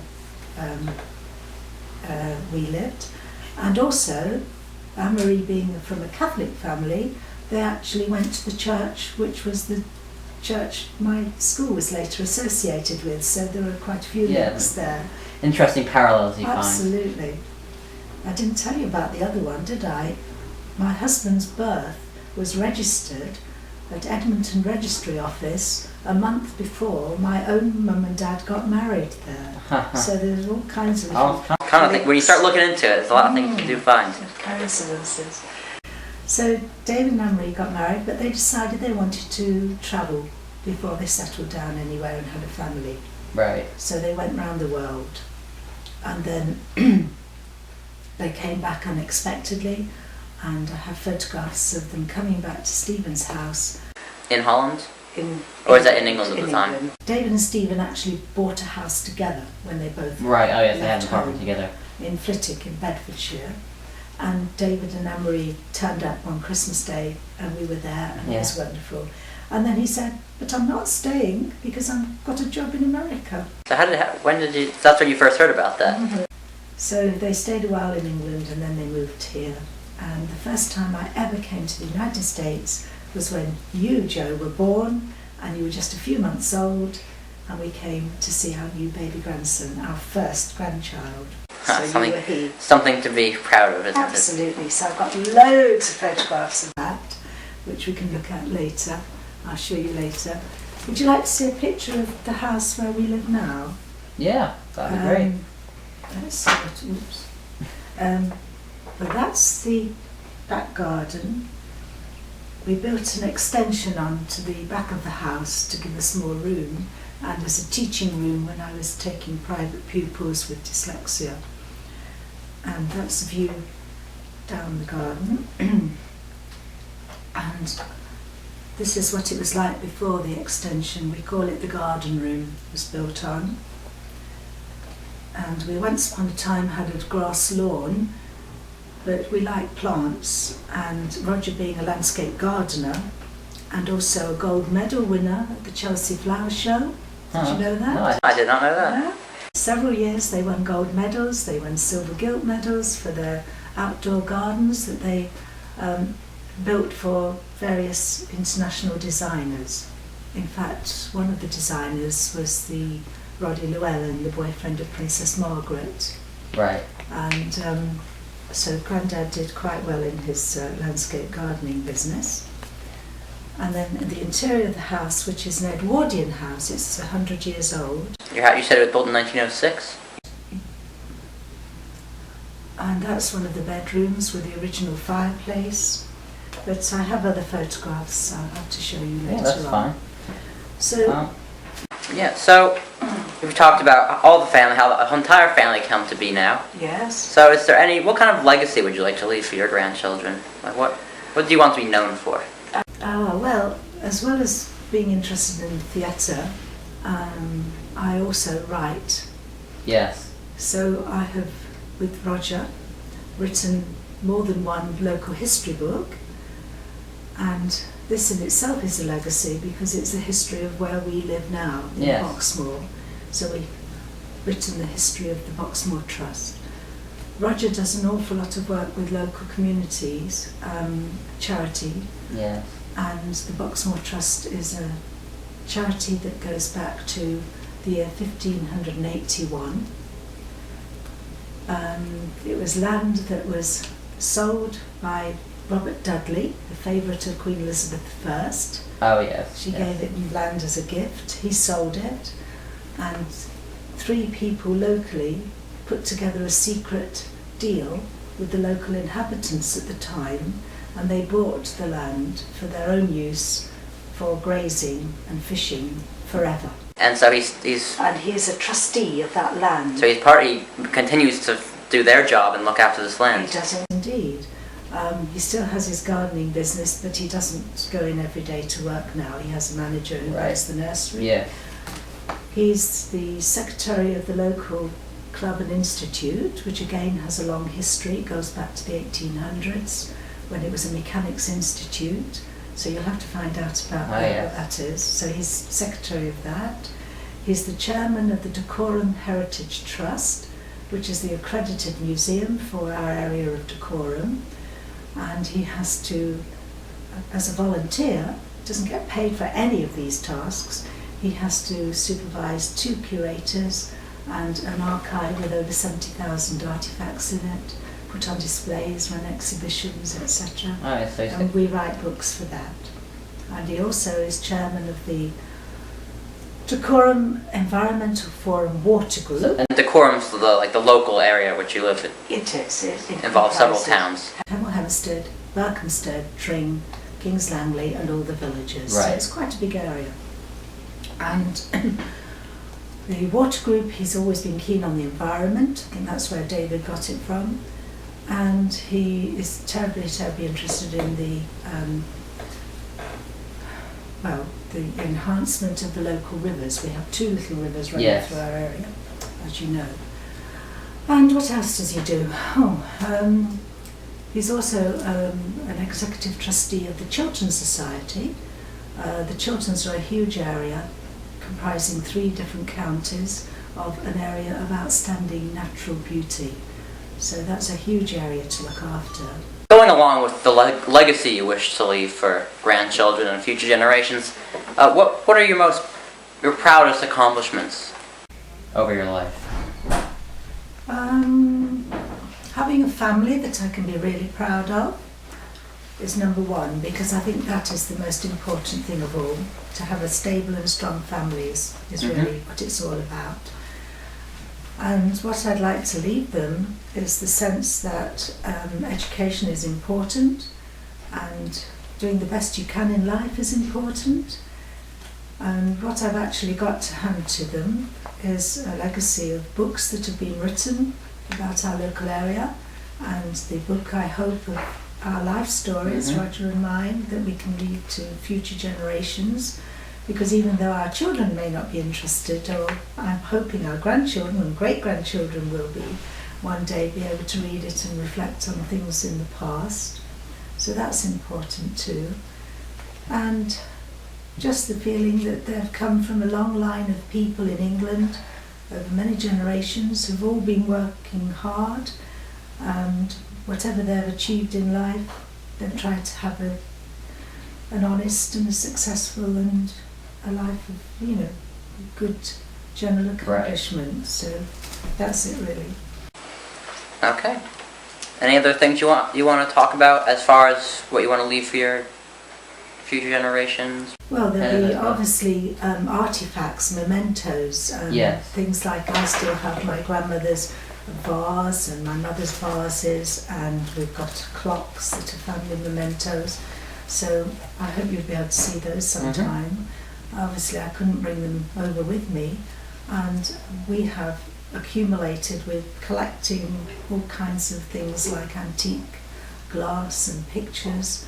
where we lived. And also, Anne-Marie being from a Catholic family, they actually went to the church, which was the church my school was later associated with. So there were quite a few links there. Interesting parallels you find. Absolutely. I didn't tell you about the other one, did I? My husband's birth was registered at Edmonton Registry Office a month before my own mum and dad got married there. So there's all kinds of Kind of thing. When you start looking into it, there's a lot of things you do find. coincidences. So David and Anne-Marie got married, but they decided they wanted to travel before they settled down anywhere and had a family. Right. So they went round the world, and then they came back unexpectedly, and I have photographs of them coming back to Stephen's house. In Holland? In, Or is that in England at the time? England. David and Stephen actually bought a house together when they both Right, oh yes, they had left an apartment home together. in Flitwick in Bedfordshire. And David and Anne-Marie turned up on Christmas Day and we were there and it was wonderful. And then he said, but I'm not staying because I've got a job in America. So when did you, that's when you first heard about that? So they stayed a while in England and then they moved here. And the first time I ever came to the United States was when you, Joe, were born and you were just a few months old, and we came to see our new baby grandson, our first grandchild. So you were he. Something to be proud of, isn't it? Absolutely. So I've got loads of photographs of that, which we can look at later. I'll show you later. Would you like to see a picture of the house where we live now? Yeah, that'd be great. Let's see what, oops. Well, that's the back garden. We built an extension onto the back of the house to give us more room, and as a teaching room when I was taking private pupils with dyslexia. And that's a view down the garden. And this is what it was like before the extension. We call it the garden room. It was built on. And we once upon a time had a grass lawn, but we like plants, and Roger being a landscape gardener and also a gold medal winner at the Chelsea Flower Show. Did you know that? No, I did not know that. Yeah. Several years they won gold medals, they won silver gilt medals for their outdoor gardens that they built for various international designers. In fact, one of the designers was the Roddy Llewellyn, the boyfriend of Princess Margaret. Right. And so Grandad did quite well in his landscape gardening business. And then in the interior of the house, which is an Edwardian house, it's 100 years old. You said it was built in 1906? And that's one of the bedrooms with the original fireplace. But I have other photographs I'll have to show you later Yeah, that's on. fine. So, Yeah, so we've talked about all the family, how the entire family come to be now. yes. So is there what kind of legacy would you like to leave for your grandchildren? Like what do you want to be known for? Well, as well as being interested in theatre, I also write. Yes. So I have, with Roger, written more than one local history book, and this in itself is a legacy because it's the history of where we live now in Boxmoor. So we've written the history of the Boxmoor Trust. Roger does an awful lot of work with local communities, charity, Yes. and the Boxmoor Trust is a charity that goes back to the year 1581. It was land that was sold by Robert Dudley, the favourite of Queen Elizabeth I. Oh yes. She yes. gave it land as a gift. He sold it, and 3 people locally put together a secret deal with the local inhabitants at the time, and they bought the land for their own use for grazing and fishing forever. And so he's And he is a trustee of that land. so he continues to do their job and look after this land. He does indeed. He still has his gardening business, but he doesn't go in every day to work now. He has a manager who Right. runs the nursery. Yeah. He's the secretary of the local club and institute, which again has a long history. It goes back to the 1800s when it was a mechanics institute. So you'll have to find out about Ah, yes. what that is. So he's secretary of that. He's the chairman of the Dacorum Heritage Trust, which is the accredited museum for our area of Dacorum. And he has to, as a volunteer, doesn't get paid for any of these tasks. He has to supervise 2 curators and an archive with over 70,000 artifacts in it, put on displays, run exhibitions, etc. Oh, yeah, so And we write books for that. And he also is chairman of the Dacorum Environmental Forum Water Group. And Dacorum's the local area which you live in. It is. It Involves several comprises towns. Hemel Hempstead, Berkhamsted, Tring, Kings Langley and all the villages. So Right. it's quite a big area. And the water group, he's always been keen on the environment. I think that's where David got it from. And he is terribly, terribly interested in the enhancement of the local rivers. We have 2 little rivers running Yes. through our area, as you know. And what else does he do? He's also an executive trustee of the Chiltern Society. The Chilterns are a huge area comprising 3 different counties of an area of outstanding natural beauty. So that's a huge area to look after. Going along with the legacy you wish to leave for grandchildren and future generations, what are your proudest accomplishments? over your life. Having a family that I can be really proud of is number 1, because I think that is the most important thing of all. To have a stable and strong family is really what it's all about. And what I'd like to leave them is the sense that education is important and doing the best you can in life is important. And what I've actually got to hand to them is a legacy of books that have been written about our local area, and the book, I hope, of our life stories, Roger and mine, that we can leave to future generations. Because even though our children may not be interested, or I'm hoping our grandchildren and great-grandchildren will be, one day be able to read it and reflect on things in the past. So that's important too. And just the feeling that they've come from a long line of people in England over many generations who've all been working hard, and whatever they've achieved in life, they've tried to have an honest and a successful and a life of, good general accomplishment. So that's it really. Okay. Any other things you want to talk about as far as what you want to leave for your future generations? Well, there'll be obviously artifacts, mementos, Yes. things like I still have my grandmother's vase and my mother's vases, and we've got clocks that are family mementos. So I hope you'll be able to see those sometime. Obviously I couldn't bring them over with me, and we have accumulated with collecting all kinds of things like antique glass and pictures.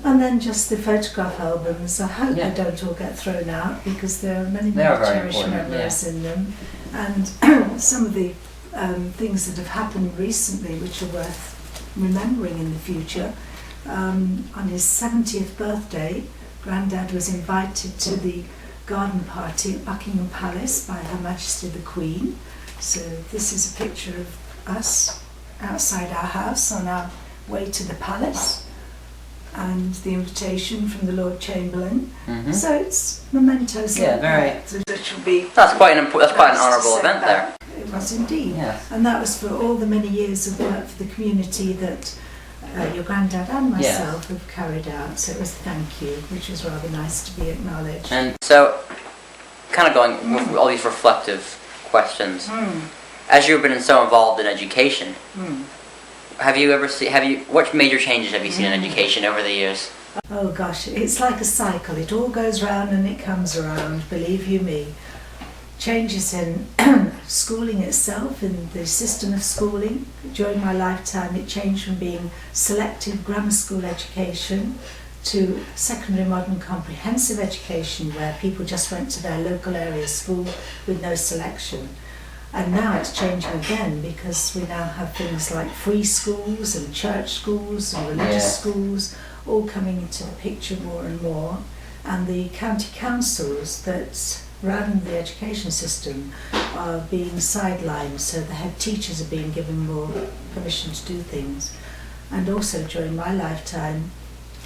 And then just the photograph albums. I hope Yeah. they don't all get thrown out, because there are many, They are many very cherished important, memories in them. And some of the things that have happened recently which are worth remembering in the future. On his 70th birthday, Grandad was invited to the garden party at Buckingham Palace by Her Majesty the Queen. So this is a picture of us outside our house on our way to the palace, and the invitation from the Lord Chamberlain. So it's mementos like that which will be. That's quite an nice to honourable send event there. back. It was indeed. Yes. And that was for all the many years of work for the community that your granddad and myself have carried out. So it was a thank you, which was rather nice to be acknowledged. And so, kind of going with all these reflective questions, as you've been so involved in education, what major changes have you seen in education over the years? Oh gosh, it's like a cycle. It all goes round and it comes around, believe you me. Changes in schooling itself and the system of schooling. During my lifetime it changed from being selective grammar school education to secondary modern comprehensive education, where people just went to their local area school with no selection. And now it's changing again, because we now have things like free schools and church schools and religious Yes. schools all coming into the picture more and more. And the county councils that run the education system are being sidelined, so the head teachers are being given more permission to do things. And also during my lifetime,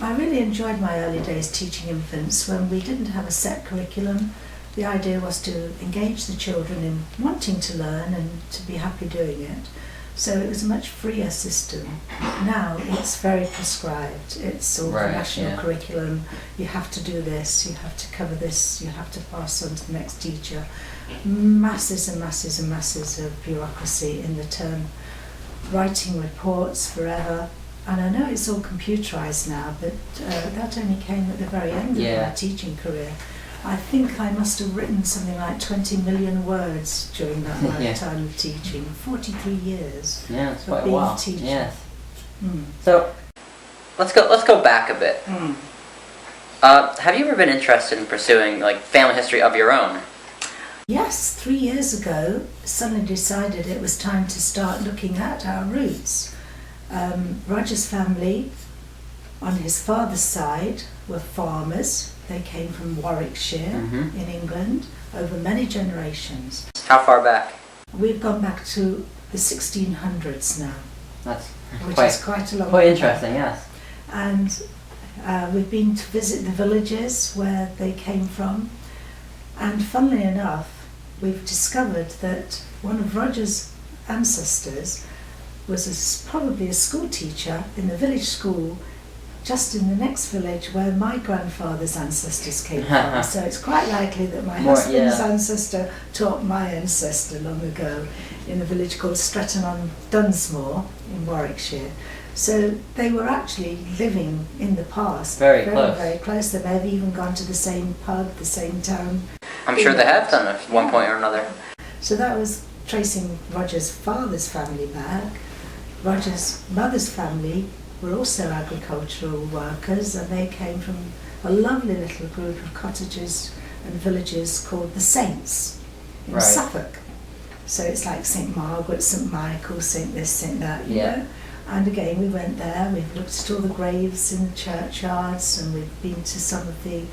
I really enjoyed my early days teaching infants when we didn't have a set curriculum. The idea was to engage the children in wanting to learn and to be happy doing it. So it was a much freer system. Now it's very prescribed. It's all Right, the national yeah. curriculum. You have to do this, you have to cover this, you have to pass on to the next teacher. Masses and masses and masses of bureaucracy in the term. Writing reports forever. And I know it's all computerised now, but that only came at the very end of Yeah. my teaching career. I think I must have written something like 20 million words during that Yeah. lifetime of teaching. 43 years. Yeah, it's of quite a being a while. teacher. Yes. Mm. So, Let's go back a bit. Mm. Have you ever been interested in pursuing like family history of your own? Yes, 3 years ago, suddenly decided it was time to start looking at our roots. Roger's family, on his father's side, were farmers. They came from Warwickshire Mhm. in England over many generations. How far back? We've gone back to the 1600s now, that's which quite, is quite a long quite way. interesting, yes. And we've been to visit the villages where they came from. And funnily enough, we've discovered that one of Roger's ancestors was probably a school teacher in the village school just in the next village where my grandfather's ancestors came from. So it's quite likely that my More- husband's yeah. ancestor taught my ancestor long ago in a village called Stretton on Dunsmore in Warwickshire. So they were actually living in the past. Very very, close. very close. They may have even gone to the same pub, the same town. I'm sure they have done at one point or another. So that was tracing Roger's father's family back. Roger's mother's family were also agricultural workers, and they came from a lovely little group of cottages and villages called the Saints in Right. Suffolk. So it's like St Margaret, St Michael, St this, St that, you Yeah. know. And again, we went there, we've looked at all the graves in the churchyards, and we've been to some of the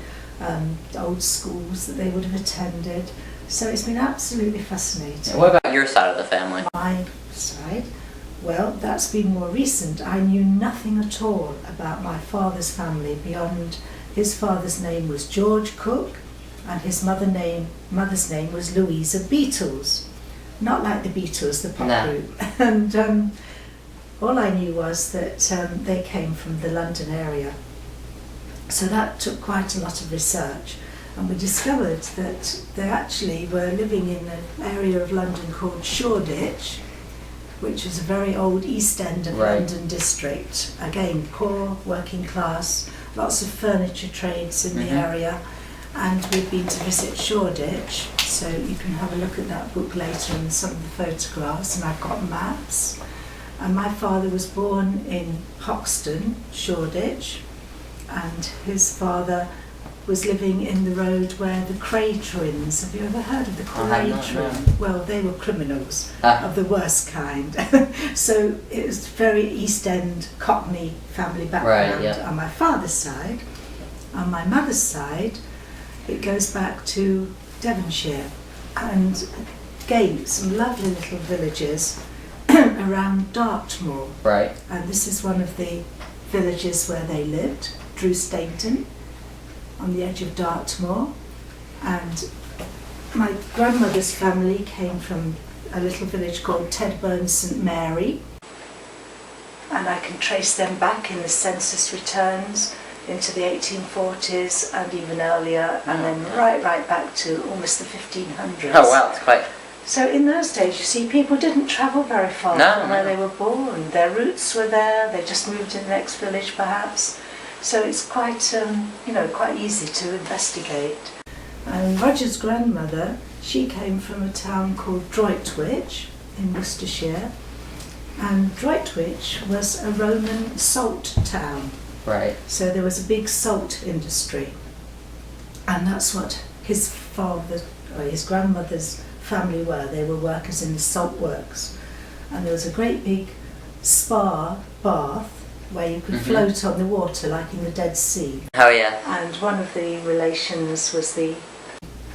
old schools that they would have attended. So it's been absolutely fascinating. What about your side of the family? My side, well, that's been more recent. I knew nothing at all about my father's family beyond his father's name was George Cook, and his mother's name was Louisa Beatles. Not like the Beatles, the pop No. group. And all I knew was that they came from the London area. So that took quite a lot of research. And we discovered that they actually were living in an area of London called Shoreditch, which is a very old East End of Right. London district. Again, poor, working class, lots of furniture trades in the Mhm. area. And we've been to visit Shoreditch, so you can have a look at that book later and some of the photographs, and I've got maps. And my father was born in Hoxton, Shoreditch, and his father was living in the road where the Cray twins, have you ever heard of the I have Cray not, no. twins? Well, they were criminals Ah. of the worst kind. So it was very East End Cockney family background yeah. on my father's side. On my mother's side, it goes back to Devonshire, and again some lovely little villages around Dartmoor. Right. And this is one of the villages where they lived, Drew Stainton, on the edge of Dartmoor. And my grandmother's family came from a little village called Tedburn St Mary, and I can trace them back in the census returns into the 1840s and even earlier, and then right back to almost the 1500s. Oh wow, it's quite. So in those days, you see, people didn't travel very far No, from where no. they were born. Their roots were there. They just moved to the next village, perhaps. So it's quite, quite easy to investigate. And Roger's grandmother, She came from a town called Droitwich in Worcestershire, and Droitwich was a Roman salt town. Right. So there was a big salt industry, and that's what his father, or his grandmother's family were. They were workers in the salt works, and there was a great big spa bath where you could float on the water like in the Dead Sea. Oh yeah. And one of the relations was the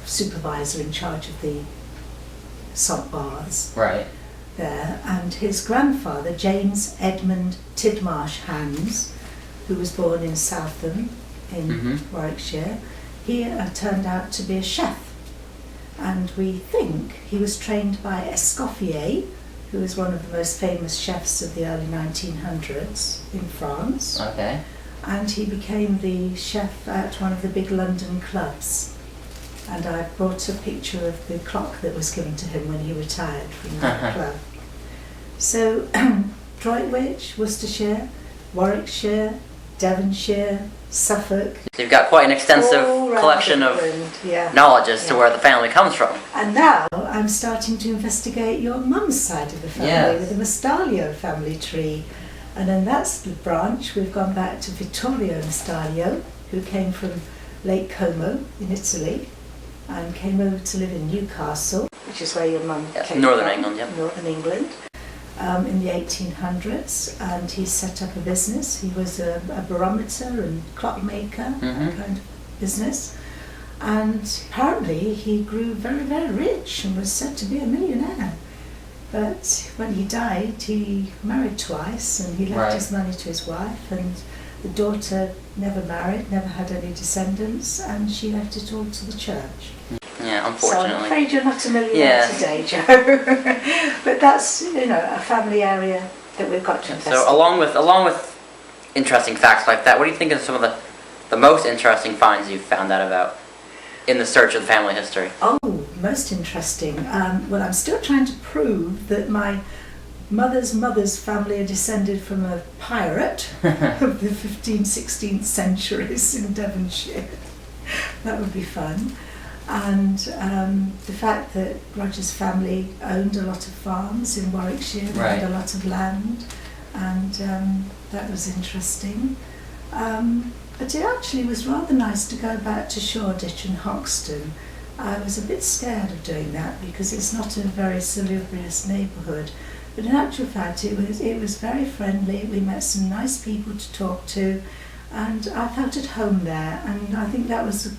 supervisor in charge of the salt baths Right. there, and his grandfather, James Edmund Tidmarsh Hands, who was born in Southam in Warwickshire, he turned out to be a chef, and we think he was trained by Escoffier, who was one of the most famous chefs of the early 1900s in France, Okay. and he became the chef at one of the big London clubs. And I brought a picture of the clock that was given to him when he retired from that club. So, Droitwich, Worcestershire, Warwickshire, Devonshire, Suffolk. So you've got quite an extensive all round collection of England, yeah. knowledge as to Yeah. where the family comes from. And now I'm starting to investigate your mum's side of the family Yes. with the Mastalio family tree. And then that's the branch. We've gone back to Vittorio Mastalio, who came from Lake Como in Italy and came over to live in Newcastle, which is where your mum Yes, came Northern from. England, yep. Northern England. In the 1800s, and he set up a business. He was a barometer and clockmaker, that kind of business. And apparently he grew very, very rich and was said to be a millionaire. But when he died, he married twice, and he left Right. his money to his wife, and the daughter never married, never had any descendants, and she left it all to the church. Yeah, So I'm unfortunately. afraid you're not a millionaire Yeah. today, Joe. But that's, a family area that we've got to investigate. So along with interesting facts like that, what do you think are some of the most interesting finds you've found out about in the search of the family history? Oh, most interesting. Well, I'm still trying to prove that my mother's family are descended from a pirate of the 15th, 16th centuries in Devonshire. That would be fun. And the fact that Roger's family owned a lot of farms in Warwickshire, they Right. had a lot of land, and that was interesting. But it actually was rather nice to go back to Shoreditch and Hoxton. I was a bit scared of doing that because it's not a very salubrious neighbourhood. But in actual fact, it was very friendly. We met some nice people to talk to, and I felt at home there. And I think that was a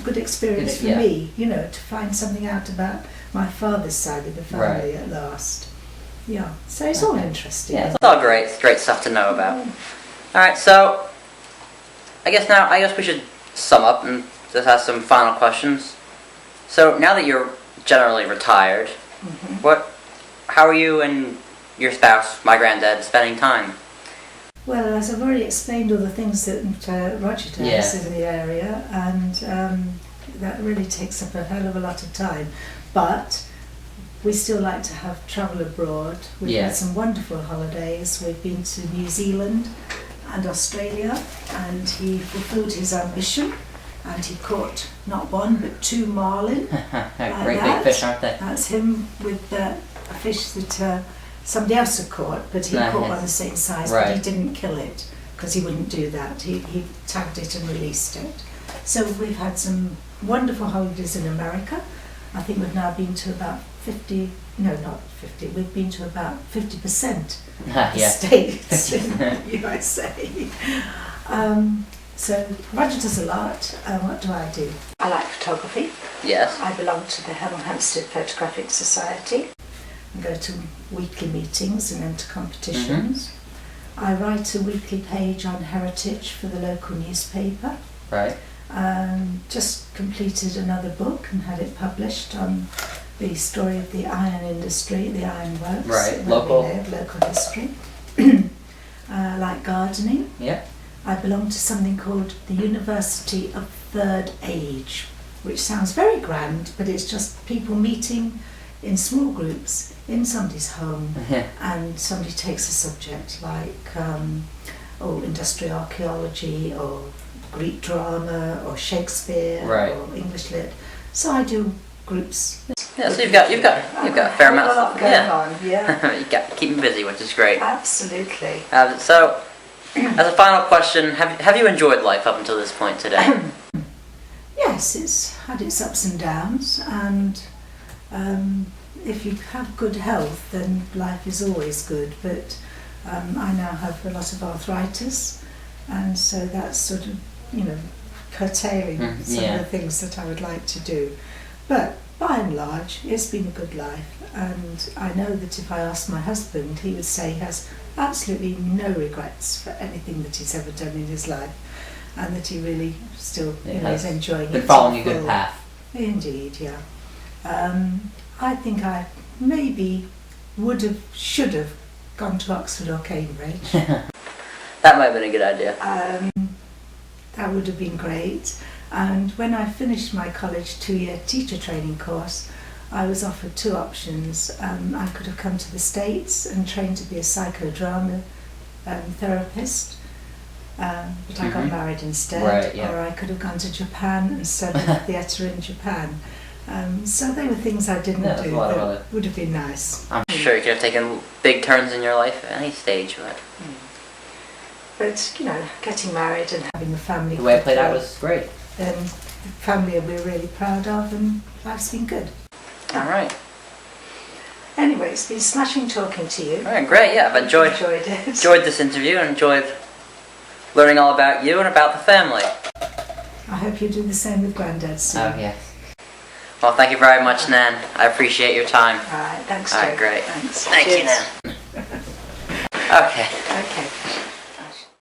good experience for Yeah. me, to find something out about my father's side of the family Right. at last. Yeah, so it's all Okay. interesting. Yeah, It's all great stuff to know about. All right, so I guess we should sum up and just ask some final questions. So now that you're generally retired, how are you and your spouse, my granddad, spending time? Well, as I've already explained all the things that Roger does Yeah. in the area, and that really takes up a hell of a lot of time. But we still like to have travel abroad. We've Yeah. had some wonderful holidays. We've been to New Zealand and Australia, and he fulfilled his ambition, and he caught not one but 2 marlin. Great big fish, aren't they? That's him with a fish that somebody else had caught, but he caught Nice. one the same size, but he Right. didn't kill it because he wouldn't do that. He tagged it and released it. So we've had some wonderful holidays in America. I think we've now been to about 50, no, not 50, we've been to about 50% of the Yeah. states in the USA. So Roger does a lot. What do I do? I like photography. Yes. I belong to the Hemel Hempstead Photographic Society and go to weekly meetings and enter competitions. I write a weekly page on heritage for the local newspaper. Right. Just completed another book and had it published on the story of the iron industry, the iron works. Right, where local. we live, local history. I like gardening. Yeah. I belong to something called the University of Third Age, which sounds very grand, but it's just people meeting in small groups in somebody's home, Yeah. and somebody takes a subject like industrial archaeology or Greek drama or Shakespeare Right. or English lit. So I do groups. Yeah, so you've got a fair amount a lot of going yeah. on. Yeah, You got keep me busy, which is great. absolutely. So, as a final question, have you enjoyed life up until this point today? Yes, it's had its ups and downs, and if you have good health, then life is always good. But I now have a lot of arthritis, and so that's sort of, curtailing some yeah. of the things that I would like to do. But by and large, it's been a good life, and I know that if I asked my husband, he would say he has absolutely no regrets for anything that he's ever done in his life, and that he really still is enjoying it. Been following a to the good full. path. Indeed, yeah. I think I maybe should have gone to Oxford or Cambridge. That might have been a good idea. That would have been great. And when I finished my college 2-year teacher training course, I was offered two options. I could have come to the States and trained to be a psychodrama therapist, but I got married instead. Right, yeah. Or I could have gone to Japan and studied theatre in Japan. So they were things I didn't Yeah, do a lot of that other- would have been nice. I'm sure you could have taken big turns in your life at any stage, but But, getting married and having a family. The way it played out was great. The family we're really proud of, and life's been good. all right. Anyway, it's been smashing talking to you. All right, great. Yeah, I've enjoyed it. this interview and enjoyed learning all about you and about the family. I hope you do the same with Grandad soon. Oh, yes. Well, thank you very much, Nan. I appreciate your time. All right, thanks, All Joe. right, great. Thanks. Thank you, Cheers. Nan. Okay. Okay.